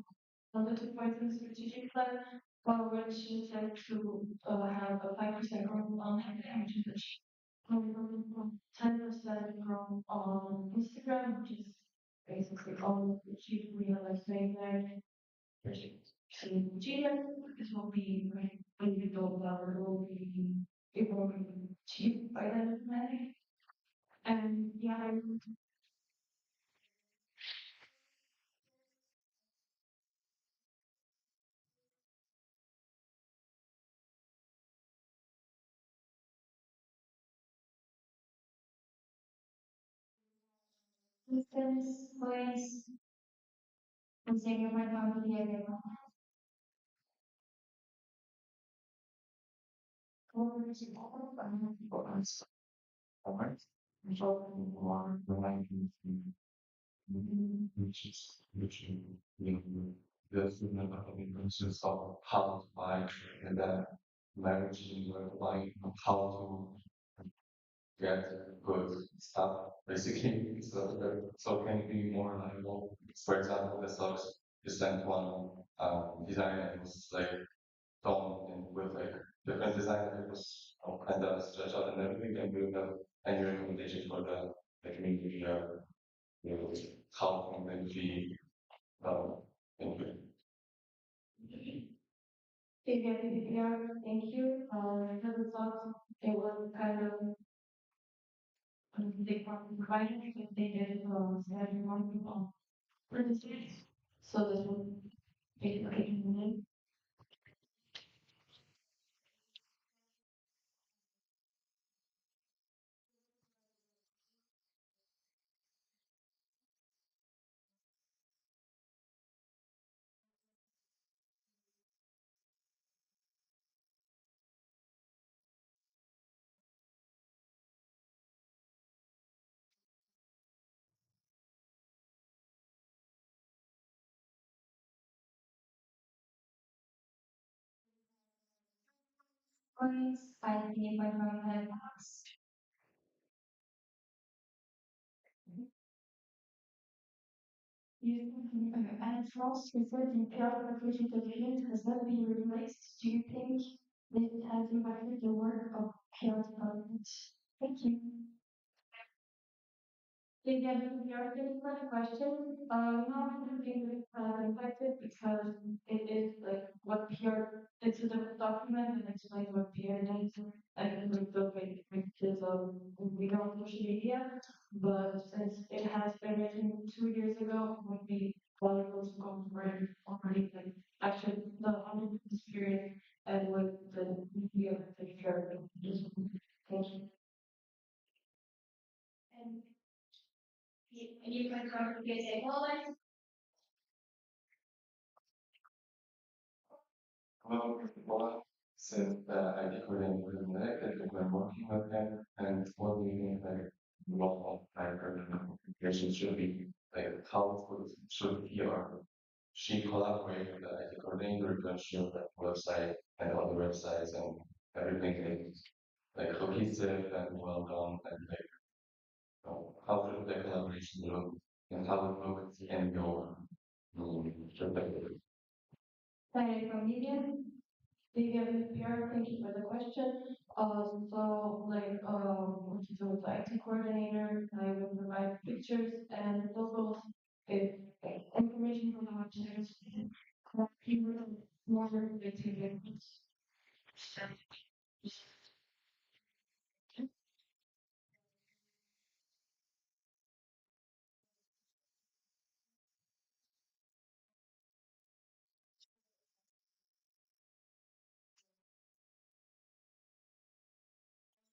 on the 2 points in the strategic plan, which is like to have a 5% growth on which is achieved. 10% from on Instagram, which is basically all achieved. We are like saying that Genius, this will be like $100 will be it will be achieved by the end of May. And yeah, Systems, voice, and second one, how to hear them. Alright. Which is the student of the consists of how to buy and then managing like how to get good stuff basically so can be more reliable. For example, the stocks you sent one design and it was like done and with like different design it was kind of stretched out and everything and we have any recommendation for the community, you know, how community, thank you. Yeah, thank you. Because it's not, it was kind of, they provided, but they did, study more people for the students. So this would be okay. Points, I think by my box. And Frost referred in PR calculation division has not been replaced. Do you think this has impacted the work of PR department? Thank you. Yeah, we are getting another question. No, I don't think it impacted because it is like what PR, it's a document that explains what PR does and like the like pictures of we go on social media. But since it has been written 2 years ago, it would be valuable to go for it already like actually the 100 period and with the media that PR. Thank you. And you can come to get a Well, since I think we're in with Nick, I think we're working with him, and what do you think like role of like communication should be like how should he or she collaborate with the IT coordinator to ensure that website and other websites and everything is like cohesive and well done and like how should the collaboration look and how it looks in your perspective? Hi, from media. Vivian Pierre, thank you for the question. So like what to do with the IT coordinator, I will provide pictures and logos if information from the website. You will more related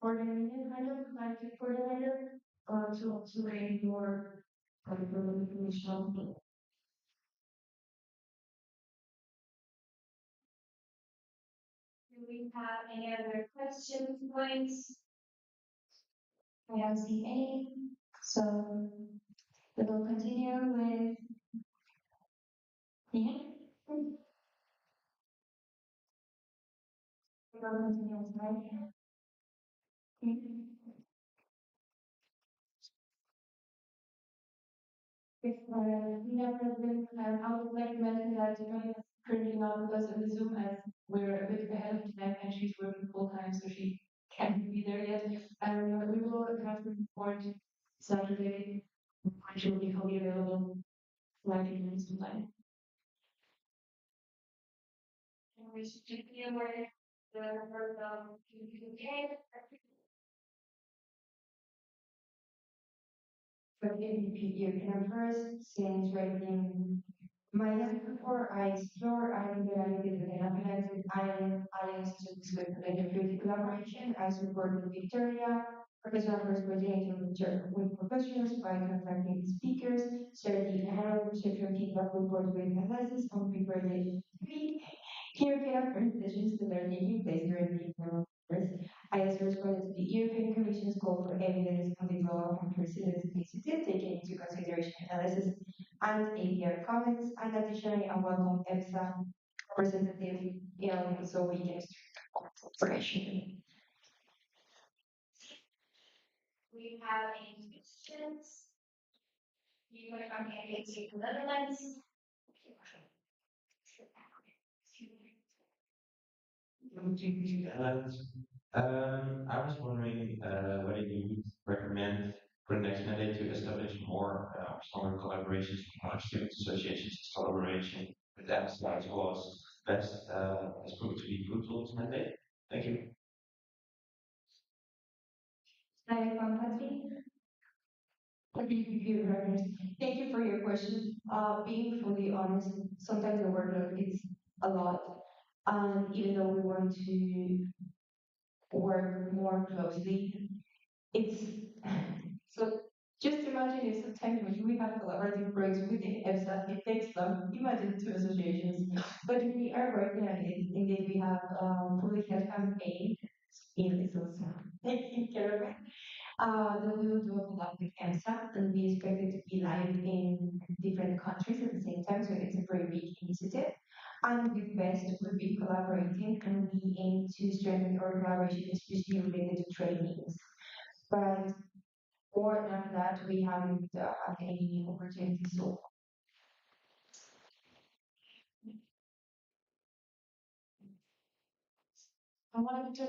coordinator, kind of like IT coordinator, to bring more information. Do we have any other questions, points? I don't see any. So we will continue with yeah. We will continue with right. If never been, I would like to mention that Joanna is currently not with us in the Zoom as we're a bit ahead of time and she's working full time, so she can't be there yet. And we will have to report Saturday when she will be fully available, likely in some time. And we should continue with the number of UK. Forgive me, Peter, can I first since writing my life before I explore island with the Atlantic Island Alliance to discuss the community collaboration. I support with Victoria, Professor coordinating with professionals by contacting speakers, study and annual research feedback report with analysis on prepared European presentations that are taking place during the Economic Congress. I also responded to the European Commission's call for evidence on the role of unprecedented initiative taking into consideration analysis and APR comments, and additionally, I welcome EPSA representative, so we can start cooperation. We have any questions? You are from the Netherlands. And I was wondering whether you would recommend for the next mandate to establish more stronger collaborations with student associations. Collaboration with EPSA was best has proved to be fruitful this mandate. Thank you. Hi, Patrick. Thank you for your question. Being fully honest, sometimes the workload is a lot. And even though we want to work more closely, it's so just imagine if sometimes when we have collaborative projects with the EPSA, it takes them, imagine two associations. But we are working on it. Indeed, we have fully health campaign in this also taking care of it. Then we will do a collab with EMSA, and we expect it to be live in different countries at the same time. So it's a very big initiative. And with BEST, we'll be collaborating, and we aim to strengthen our collaboration, especially related to trainings. But more than that, we haven't had any opportunities so I wanted to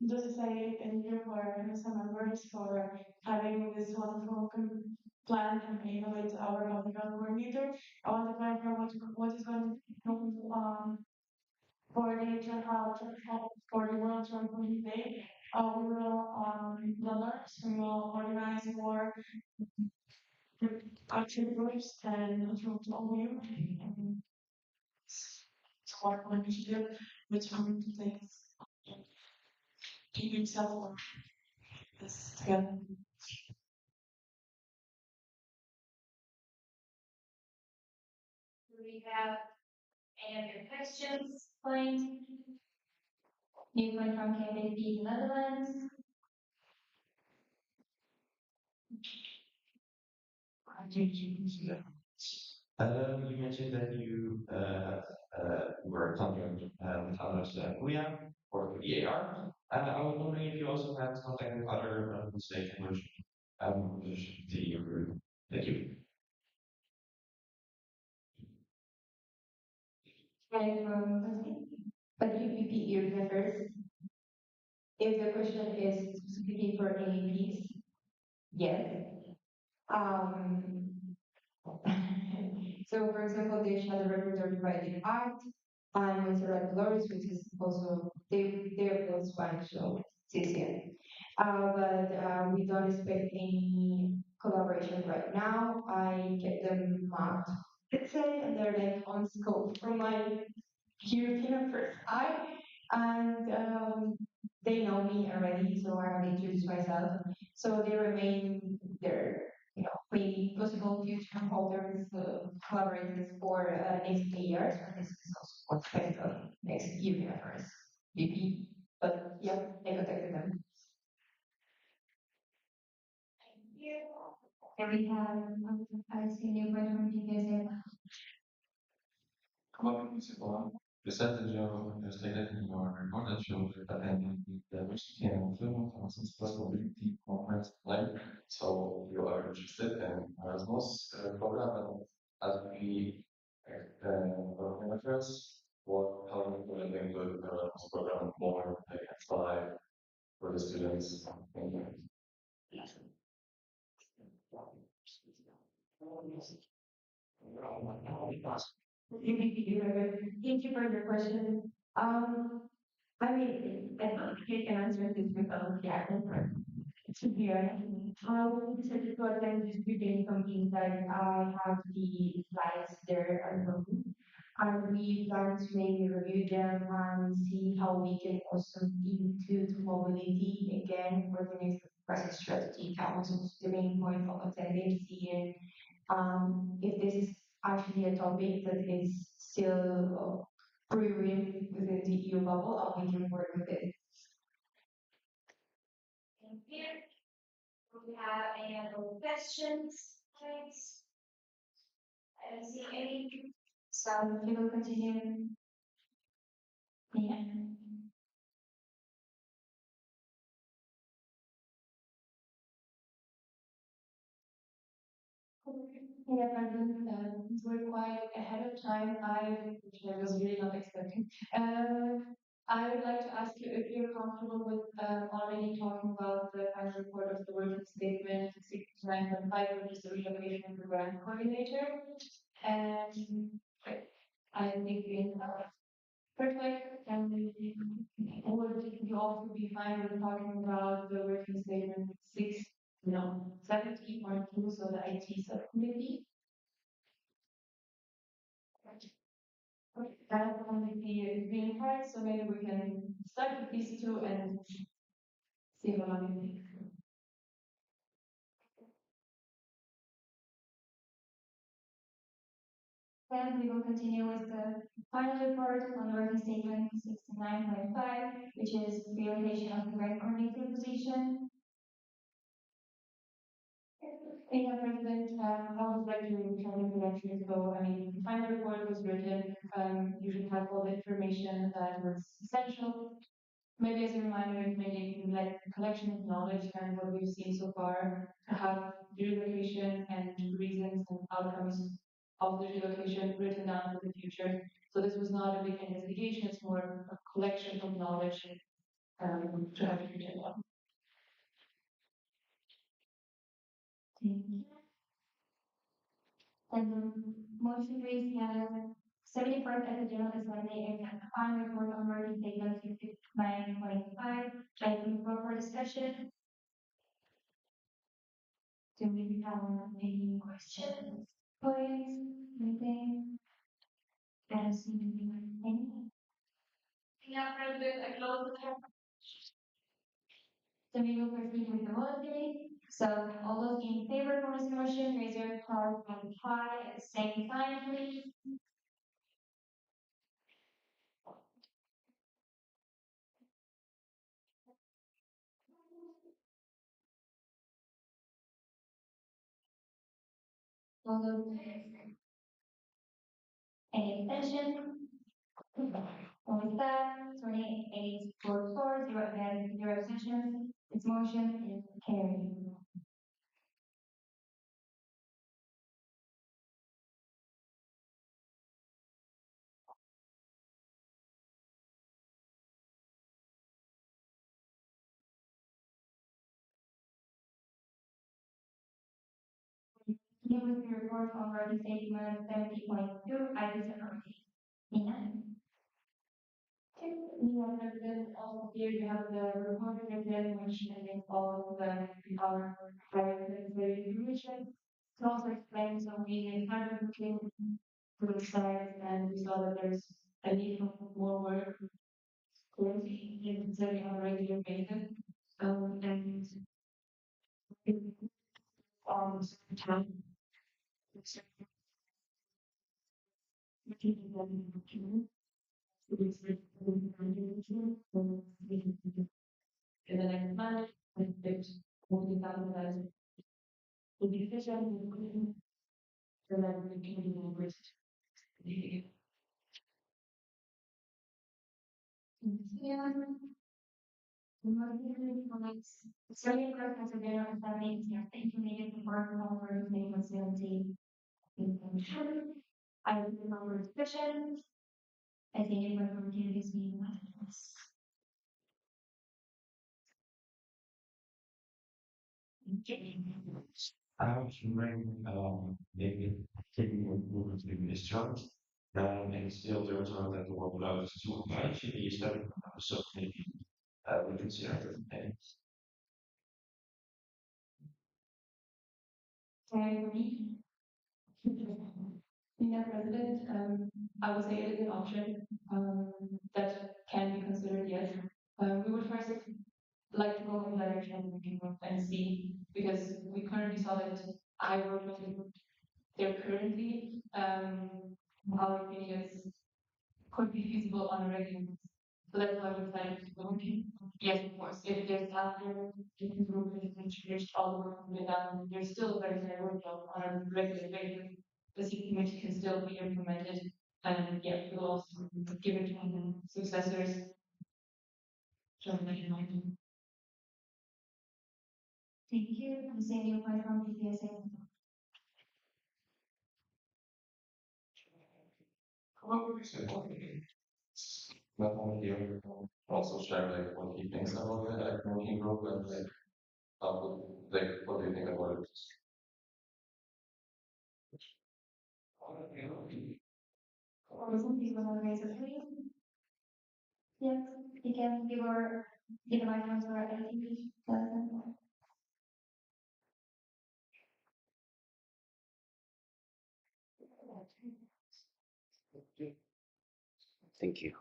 just say thank you for Mr. members for having this wonderful plan campaign with our political coordinator. I want to clarify what is going to coordinate for the World Tourism Day. We will the learners, we will organize more action groups and to all you and support one initiative which I'm to take keep himself for this together. Do we have any other questions? Point. New point from KBP Netherlands. You mentioned that you were contracted with others, Kuya or EAR. I was wondering if you also had contact with other stakeholders the group. Thank you. but you repeat your members. If the question is specifically for AAPs, yes. Um, so, for example, they shall the regulatory writing art and Montserrat Dolores, which is also they're both Spanish, so it's easier. But we don't expect any collaboration right now. I get them marked, let's say, and they're like on scope from my European first eye, and they know me already, so I already introduced myself. So they remain their, maybe possible future holders, collaborators for next 3 years. And this is also what's kind of next European first VP. But yeah, I contacted them. Here we have, I see new point from PPSA. Percentage of stated in your report that shows that the which can influence sustainability conference plan. So you are interested in Erasmus program and as we manifest what how we will include the Erasmus program more apply for the students. Thank you. Thank you for your question. I mean, I don't think I can answer this without the answer. To be honest, we decided to attend this debate from inside. I have the slides there at home, and we plan to maybe review them and see how we can also include mobility again for the next pricing strategy. That was the main point of attending, seeing if this is actually a topic that is still brewing within the EU bubble, and we can work with it. Thank you. Do we have any other questions, please? I don't see any. So we will continue. Yeah. Yeah, we're quite ahead of time. Which I was really not expecting. I would like to ask you if you're comfortable with already talking about the final report of the working statement 69.5, which is the relocation of the grant coordinator. And I think we perfect. And would you also be fine with talking about the working statement 70.2, so the IT subcommittee? Okay, that will only be a green part, so maybe we can start with these two and see how long it takes. Then we will continue with the final report on the working statement 69.5, which is relocation of the grant coordinator position. Yeah, President, I would like to try to introduction. So, I mean, the final report was written. You should have all the information that was essential. Maybe as a reminder, it maybe like a collection of knowledge and what we've seen so far to have the relocation and reasons and outcomes of the relocation written down for the future. So this was not a big investigation, it's more a collection of knowledge to have written down. Then the motion reads as 74th at the General Assembly and the final report on working statement 69.5. I think for discussion. Do we have any questions? Points? Anything? I don't see anything. Yeah, President, I close the tab. So we will proceed with the voting. So all those in favor for this motion, raise your card on high at the same time, please. All those any abstention? With that, 28 votes for, 0 against, 0 abstentions. This motion is carried. Here with the report on working statement 70.2, I disagree. Nina? Yeah, President, also here you have the report written, which contains all of our private information. It also explains how we started looking to the slides and we saw that there's a need for more work currently in considering on a regular basis. And time. In the next month, and it's 40,000 will be efficient so that we can be more risk. Yeah. The study purpose of general assembly is not the intermediate report on working statement 70. I will do number discussion. I think it will continue this meeting. I was wondering, maybe taking improvements in this chart. And still there was not that one allowed to apply to the study, so maybe we consider it. And yeah, President, I would say it is an option that can be considered, yes. We would first like to go in the direction and see, because we currently saw that I work with there currently, how I think is could be feasible on a regular basis. So that's why we decided to go. Yes, of course, if there's after different group introduced all the work from done, there's still very fair workload on a regular basis. The city committee can still be implemented, and yeah, we'll also give it to successors. So, Thank you. I'm saying your point from EPSA. not only here, also share like what he thinks about the like working group and like what do you think about it? Wasn't you want to raise your hand? Yes, you can give the microphone to our LED. Thank you.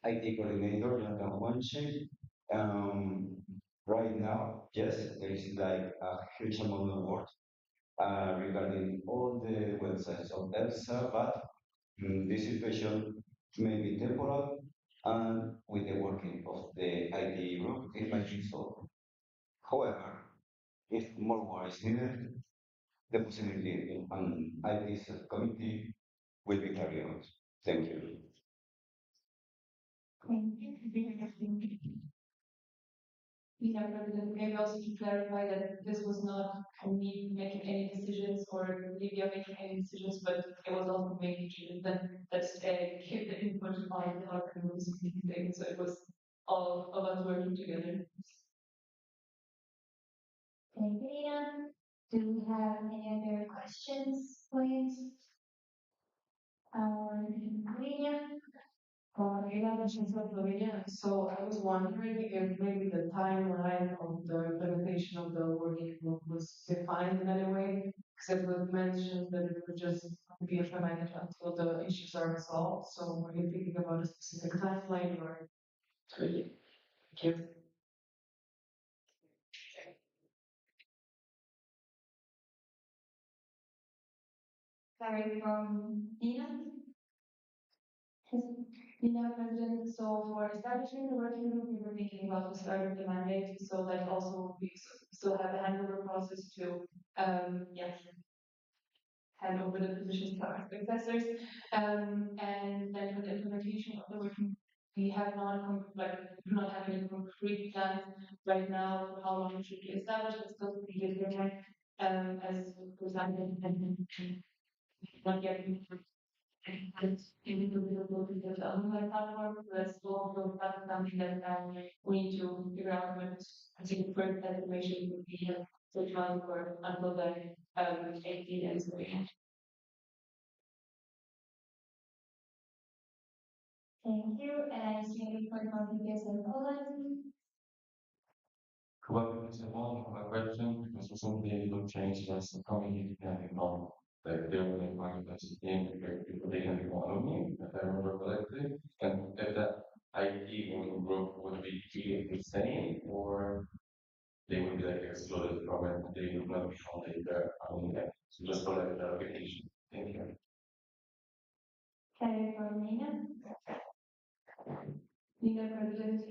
IT coordinator, Jonathan Wanche. Right now, yes, there is like a huge amount of work regarding all the websites of EPSA, but this situation may be temporal, and with the working of the IT group, it might be solved. However, if more work is needed, the possibility an IT subcommittee will be carried out. Thank you. President, maybe also to clarify that this was not me making any decisions or Livia making any decisions, but it was also making sure that keep the input on our community thing. So it was all of us working together. Thank you, Nina. Do we have any other questions, please? Lydia? So I was wondering if maybe the timeline of the implementation of the working group was defined in any way, because it was mentioned that it would just be implemented until the issues are resolved. So were you thinking about a specific timeline or? Thank you. Sorry, from Nina? President, so for establishing the working group, we were thinking about the start of the mandate, so that also we still have a handover process to, hand over the positions to our successors. And then for the implementation of the working, we have not, do not have any concrete plans right now for how long it should be established, but still to be determined, as for example, not yet and maybe the availability of the online platform, that's also something that we need to figure out what I think first estimation would be the time for until the 18 and so on. Thank you. And maybe for computers and Poland. Well, it's a long question because recently the change that's coming depending on like the environment that's in the economy, if I remember correctly, and if that IT group would be treated the same or they would be like excluded from it, they would not be only there. So just for like clarification. Thank you. Okay, from Nina. President,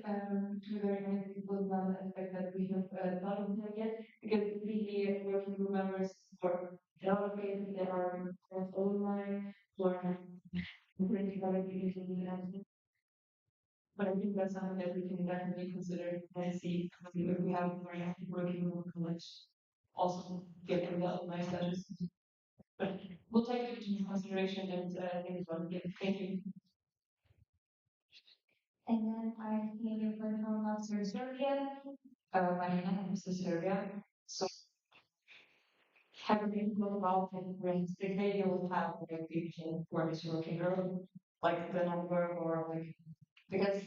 to very many people not aspect that we have thought of them yet, because really working group members for a lot of cases they are online or really usually but I think that's something that we can definitely consider and see if we have more active working group college also get in the online status. But we'll take it into consideration and think about it. Thank you. And then I maybe for home officer Serbia. My name is Cecilia. So having people involved in rooms, the video will have like the for this working group, like the number or like because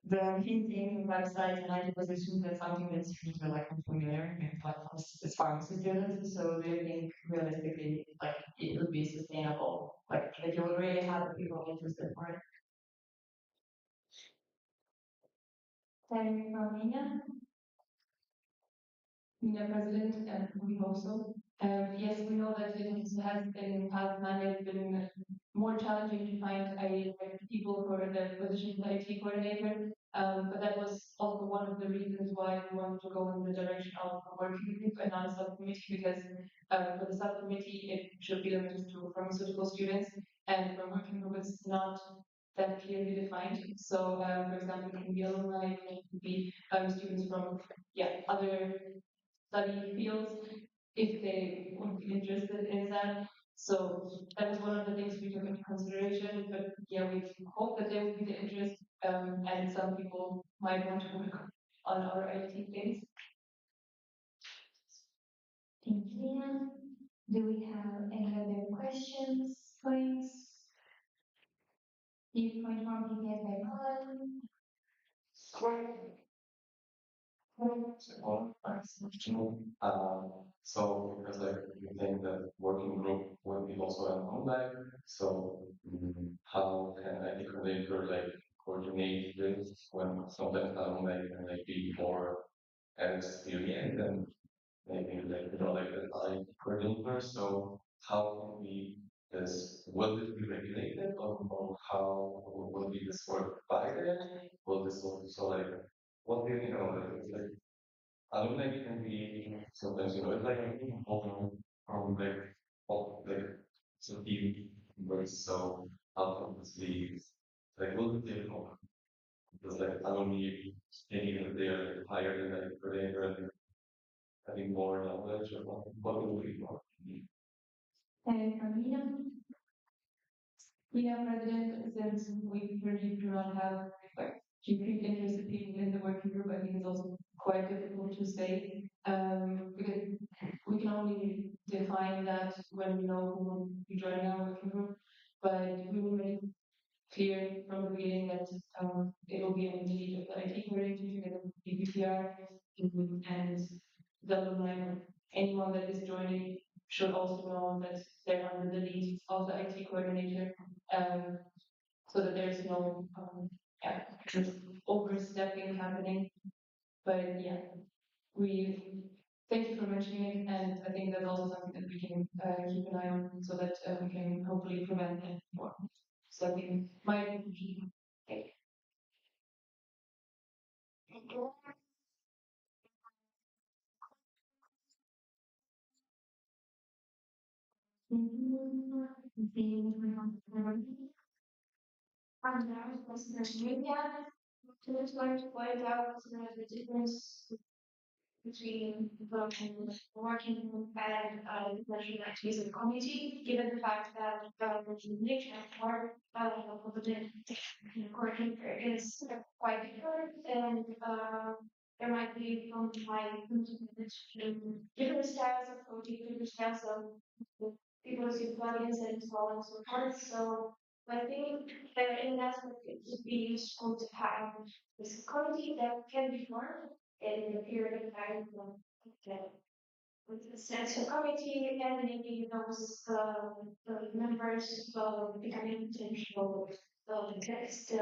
the hinting website and IT position is something that's usually like familiar and like as pharmacy students, so they think realistically like it would be sustainable, like you would really have people interested for it. Terry from Nina. President, and we also. Yes, we know that it has been in past mandate been more challenging to find people for the position of IT coordinator. But that was also one of the reasons why we wanted to go in the direction of a working group and not a subcommittee, because for the subcommittee it should be limited to pharmaceutical students, and for a working group it's not that clearly defined. So, for example, it can be alumni, it can be students from other study fields if they would be interested in that. So that was one of the things we took into consideration, but yeah, we hope that there will be the interest, and some people might want to work on other IT things. Thank you, Lina. Do we have any other questions, points? Viewpoint from prepared by Colin. So because like you think that working group would be also an online, so how can I coordinator like coordinate this when sometimes online can like be more experienced and maybe like like the I coordinator. So how can we this will this be regulated or how will be this work by then? Will this also like what do you think about it? Like alumni can be sometimes, it's like I'm open from like like so deep words. So how come this be like will be difficult because like alumni thinking that they are higher than like coordinator and having more knowledge of what will be more. And Carmina. President, since we really do not have like concrete interested people in the working group, I think it's also quite difficult to say. Because we can only define that when we know who will be joining our working group. But we will make clear from the beginning that it will be an lead of the IT coordinator together with the BPR, and the alumni. Anyone that is joining should also know that they're under the lead of the IT coordinator, um, so that there's no yeah, just overstepping happening. But yeah, we thank you for mentioning it, and I think that's also something that we can keep an eye on, so that we can hopefully prevent it more. So I think my And now, listeners, media, to try to point out the difference between working and national activism committee, given the fact that the nature part of the working is quite different, and there might be from like different styles of coding, different styles of people's audience and so on and so forth. So I think that in that aspect it would be useful to have this committee that can be formed in the period of time with the central committee and maybe those the members becoming potential next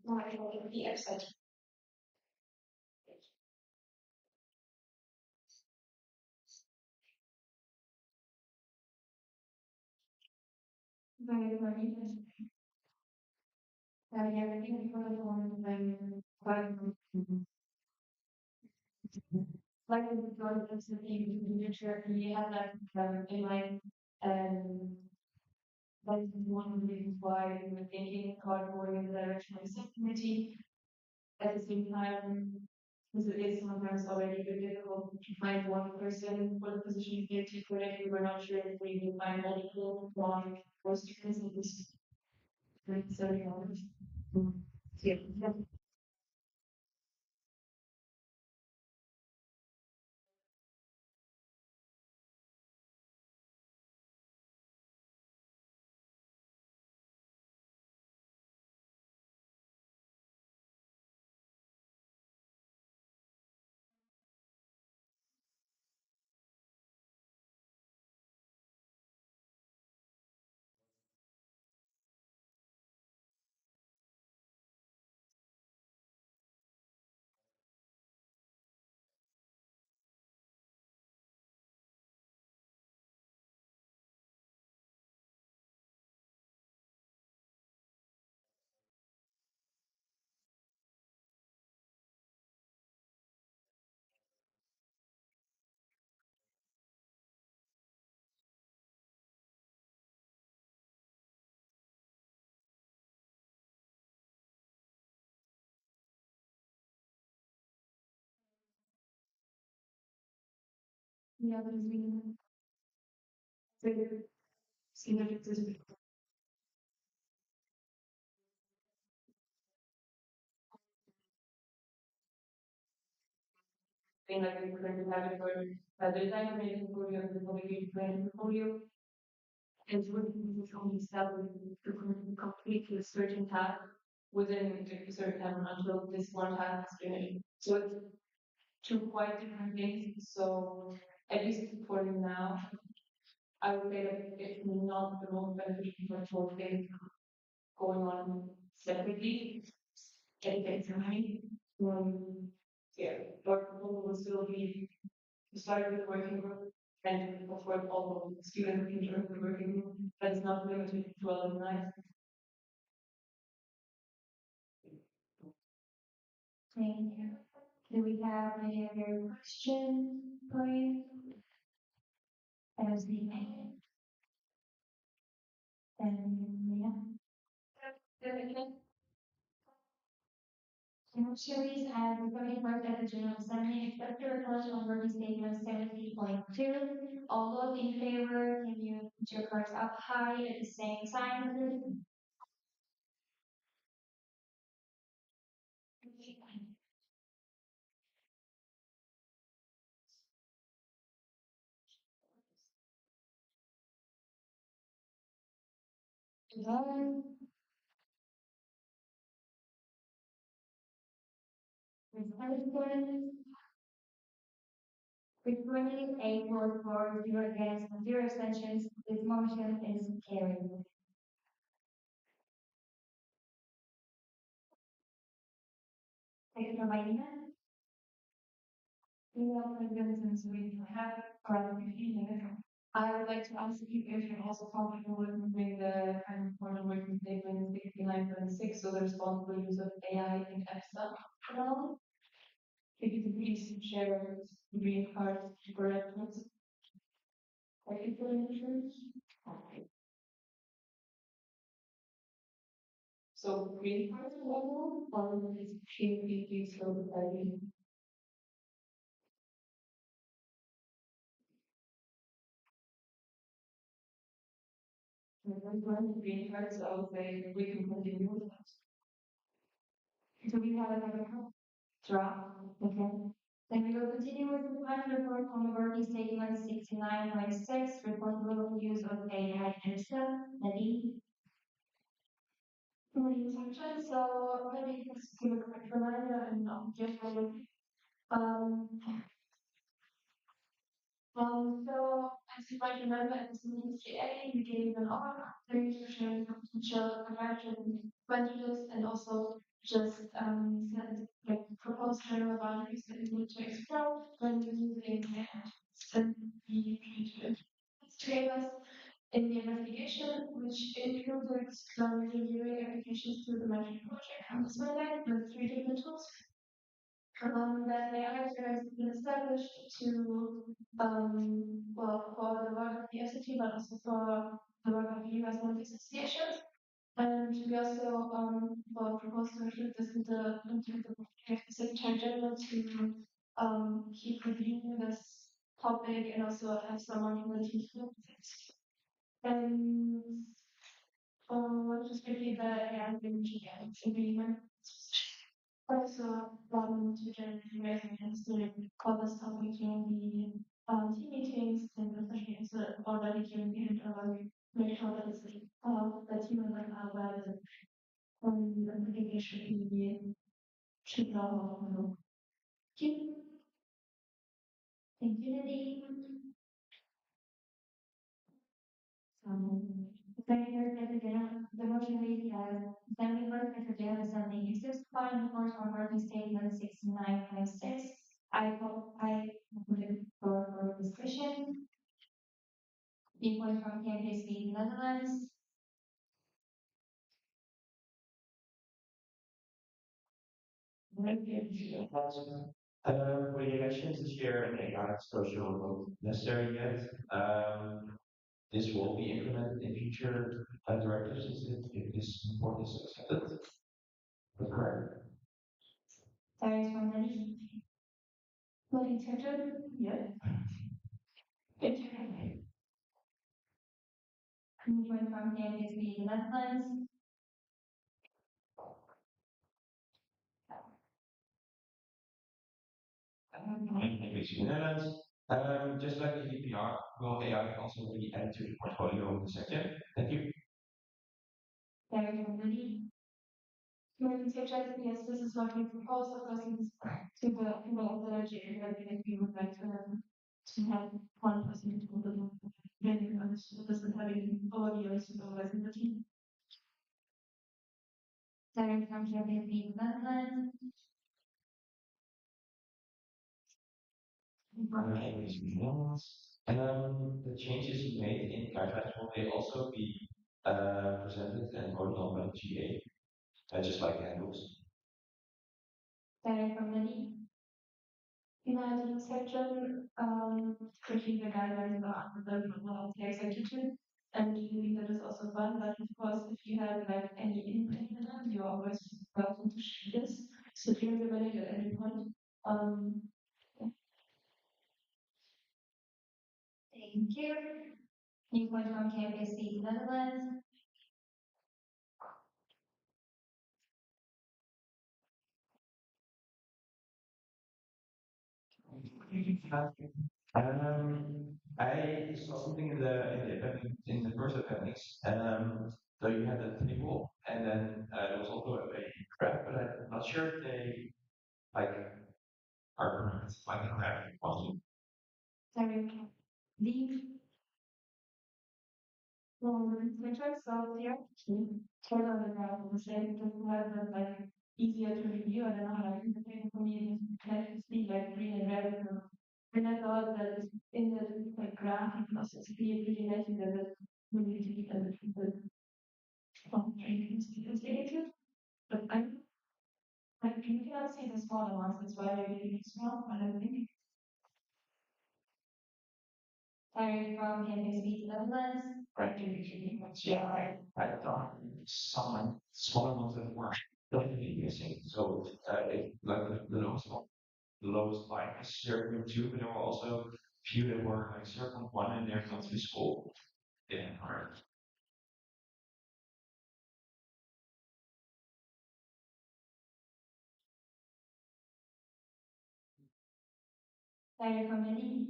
module of the EPSA. Very, very interesting. Yeah, I think for the one when like the project of the thing in the future, we have that in mind, and that is one of the reasons why we were thinking about going in the direction of a subcommittee. At the same time, because it is sometimes already very difficult to find one person for the position of PhD critic, we were not sure if we would find multiple one or students in this. So, yeah. Yeah, there's been Thing like we were going to have it for the time making portfolio and the public portfolio. And working with only salary to complete a certain task within a certain time until this one task is finished. So it's two quite different things. So at least for now, I would say that it's not the most beneficial for both things going on separately. Getting things right. Yeah, but proposal will still be started with working group and of course all the students can join the working group, but it's not limited to alumni. Thank you. Do we have any other questions for you? As the yeah. Series as voting part of the General Assembly, accept the report on working statement 70.2. All those in favor, can you put your cards up high at the same time? Done. With 28 votes for, 0 against, and 0 abstentions, this motion is carried. Thank you for my email. Email presidents we have I would like to ask you if you're also comfortable with moving the kind of point of working statement 69.6, so the responsible use of AI in EPSA. No. If you could please share green cards for reference. Thank you for insurance. So green cards level, or is PPP so the green cards, I would say we can continue with that. So we have another draft, okay? Then we will continue with the final report on the working statement 69.6, responsible use of AI and stuff, Nadine. So maybe just give a quick reminder and just so as you might remember at this meeting today, we gave an offer to share potential American advantages and also just set like proposed general boundaries that we need to explore when using and the trailers in the investigation, which includes reviewing applications to the management project on this Monday with 3 different tools. Then the other has been established to well for the work of the SAT, but also for the work of the US Olympic Association. And we also well proposed to include this into the Secretary General to keep reviewing this topic and also have someone from the team look at it. And just quickly the AI agreement. Also, to generate resumes to cover stuff between the team meetings and especially already during the interval, make sure that it's the team members are aware that the application should know. Thank you, Nadine. The motion reads as Assembly Work Secretary Assembly uses file report on working statement 69.6. I put it for discussion. Input from Campus Lead Netherlands. For the elections this year, they aren't social necessary yet. This will be implemented in future directives if this report is accepted. Correct. There is one Nadine. Voting section? Yeah. Anyone from campus B, Netherlands? Based in the Netherlands. Just like GDPR, will AI also be added to the portfolio of the section? Thank you. Very ready. Maybe suggest, yes, this is what we propose, of course, to the methodology that we would like to have one person to the many this and having overview and supervising the team. Sarah from campus B, Netherlands? The changes we made in guidelines will they also be presented and voted on by the GA, just like handles. Sarah from Lily? In our section, creating the guidelines are under the executive, and we believe that is also fun, but of course, if you have like any input, you're always welcome to share this. So if you're available at any point, Thank you. Anyone from campus B, Netherlands? I saw something in the first appendix. So you had a table, and then there was also a graph, but I'm not sure if they like are like a graph possible. Sarah, Lee? we try to solve here, turn on the graph and say, just have them like easier to review, I don't know how to explain for me, kind of see like green and red. And I thought that in the like graph, you can also see it really nicely that it really deep and the it's but I'm like you cannot see the smaller ones, that's why I really small, but I think Sarah from campus B, Netherlands? Right. Yeah, I thought some smaller ones that were definitely missing. So it, like the lowest line is 0.2, but there were also few that were like 0.1 and they're not visible. Yeah, correct. Sarah from Lily?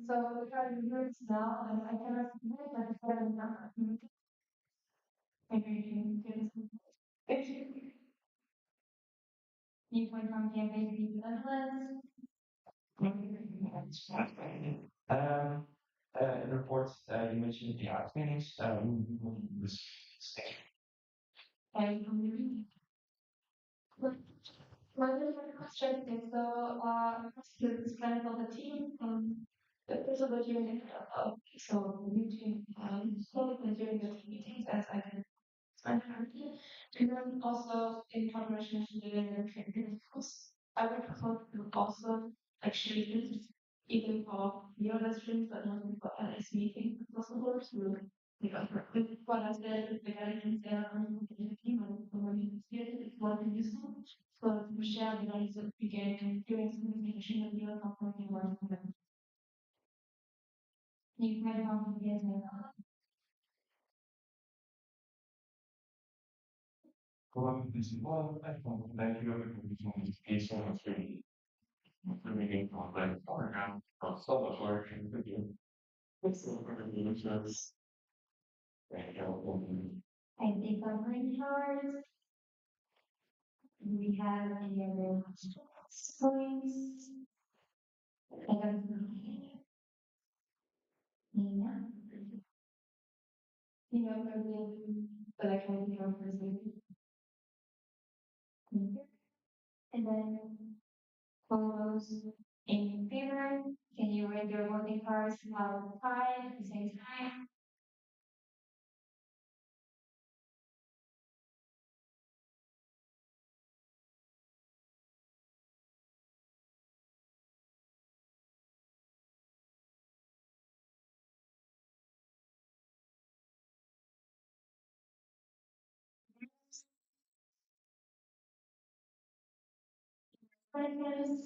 so we have words now, and I cannot see it, but it's better enough. Maybe you can get it. Thank you. Anyone from campus B, Netherlands? In the report, you mentioned the outstandings. And my little question is the plan for the team. The person that you so you team so during the team meetings as I can explain currently. And then also in collaboration with the training course, I would prefer to also actually use even for your streams, but not for LS meeting if possible to because what I said, the guidance there on the team and when here is what we use so to share the knowledge that we gain during some communication that we are comfortable working with. Anyone from campus B, Well, I don't thank you for this so much for making like now so much work and for you. It's so very helpful. I think I'm pretty hard. We have any other points? I don't know. Nina? You know, but I can be on Thursday. And then all those in favor, can you read your voting cards out of 5 at the same time? Partners,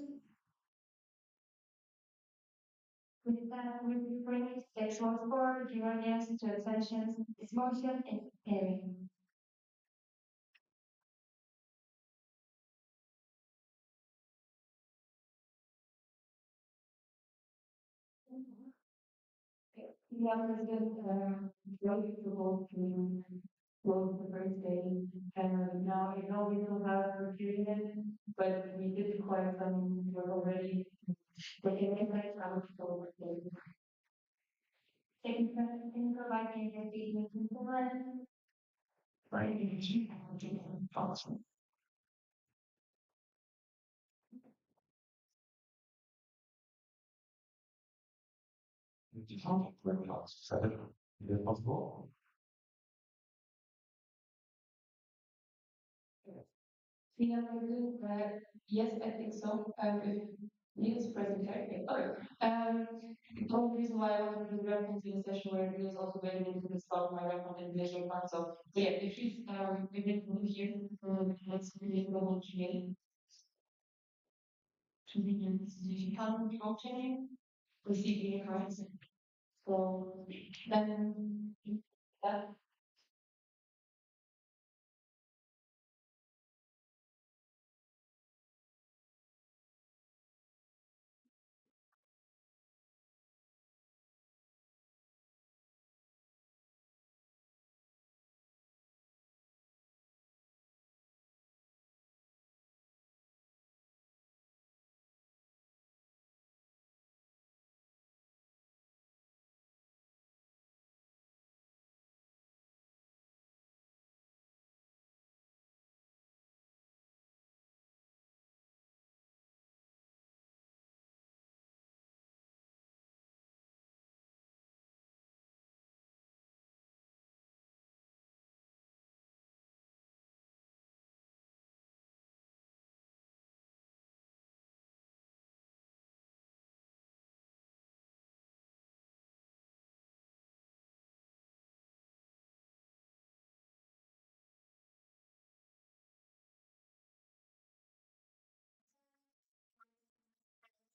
With that, we bring sexual sport, violence to abstentions. This motion is carried. Yeah, President, really to go to the first day. And now I know we don't have a period, but we did quite some work already. But in the next round, so second providing the statement component. Is it possible? Yeah, yes, I think so. If Neil's present, okay. The only reason why I wanted to do reference in a session where Neil is also getting into this about my reference and visual part. So yeah, if she's maybe here, let's really go on to the institution blockchain, receiving rights. So then that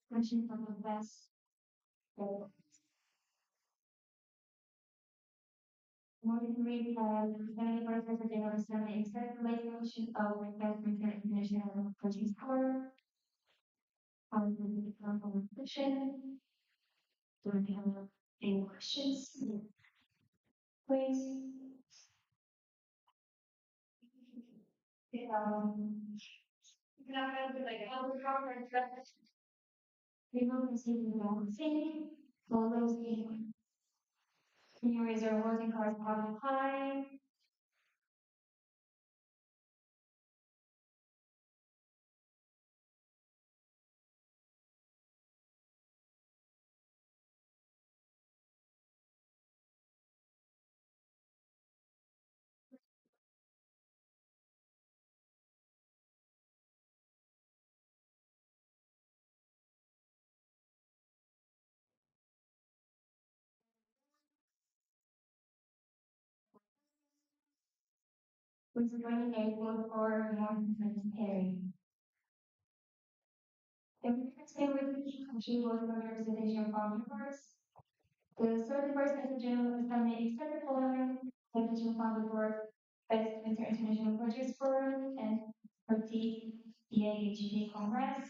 Question from the West. Morning read, the first President of the Senate, accept the resolution of investment international purchase power. The competition. Do we have any questions? Please. We will receive the wrong thing. All those in. Can you raise your voting cards up high? With 28 vote for, 1% carry. The next thing with she voted for the representation of all members. The 31st as a general assembly accept the following representation from the board best international projects forum and party EPSA Congress.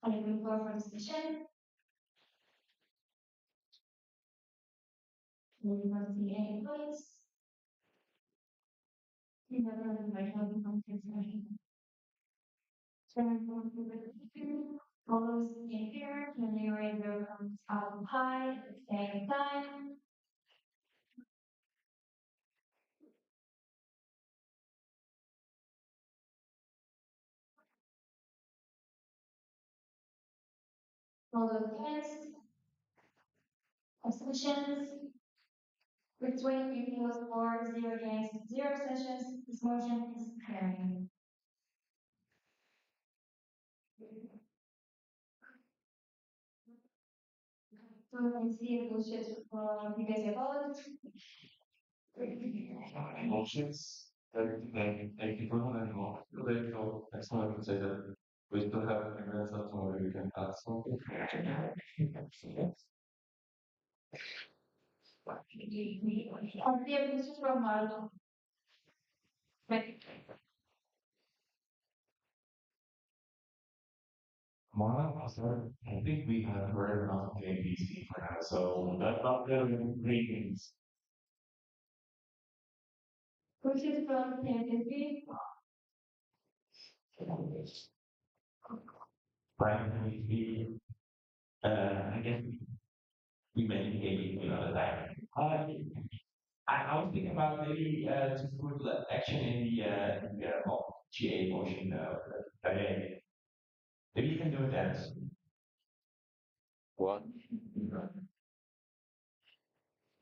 I will go for discussion. We will see any points. We never invite having conversation. All those in here, can you raise your arms up high at the same time? All those against? Abstentions? With 20 votes for, 0 against, 0 abstentions, this motion is carried. So let's see if those shits you guys have voted. Motions. Thank you for that. So next one I would say that we still have a few minutes left, so maybe we can add something. This is from Marlo. I think we have heard enough of ABC for now, so that's not really greetings. Which is from Fantasy. Right, I guess we mentioned gaming another time. I was thinking about maybe to put action in the GA motion. Maybe you can do that. What?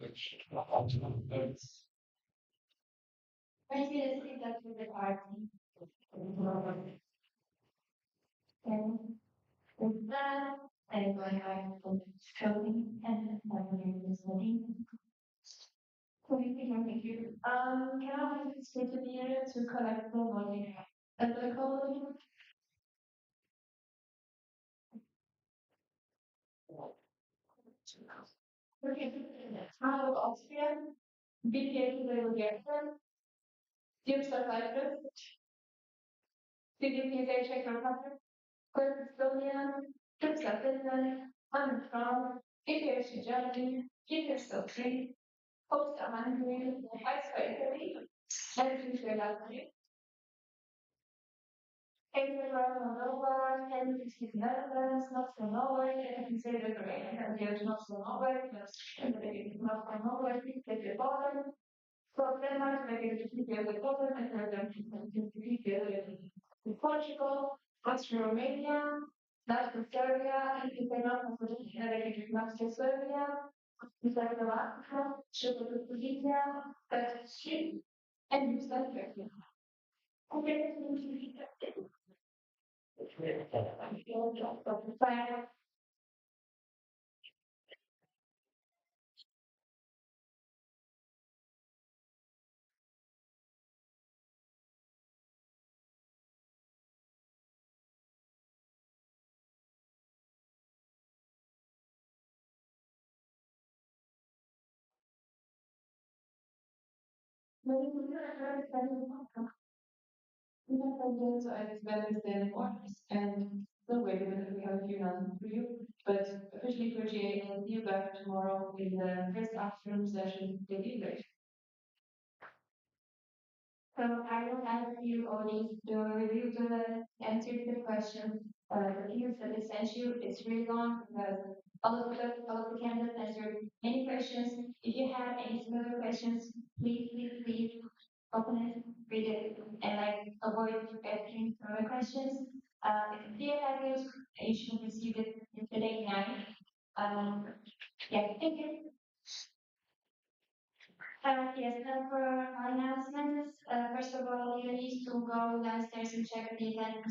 I see this is that with the party. And with that, I'm going back to coding and I'm doing this study. Thank you. Can I have this data here to collect the volume and the code? Okay. I have Austrian, BPA delegation, EPSA Cyprus, CDPA Czech Republic, Estonia, EPSA Finland, I'm from EPSA Germany, EPSA Team, Costa Hungary, EPSA Italy, and EPSA Latvia. Moldova, and the Netherlands, not from Norway, and consider the rain, and there's not from Norway, not from Norway, the bottom. So Denmark, maybe the bottom, and then Portugal, that's Romania, that's Serbia, and if they're not from not to Serbia, is that the last one, Czechoslovakia, that's Sweden, and you said Turkey. Okay, So I just better understand more and the way that we have a few none for you. But officially for GA, I'll see you back tomorrow in the first afternoon session with English. So I will ask you only to review the answer to the question. The use that they sent you is really long because all of the candidates answered many questions. If you have any similar questions, please open it, read it, and like avoid asking further questions. If you have used, you should receive it today night. Yeah, thank you. Yes, now for our announcements. First of all, you need to go downstairs and check the event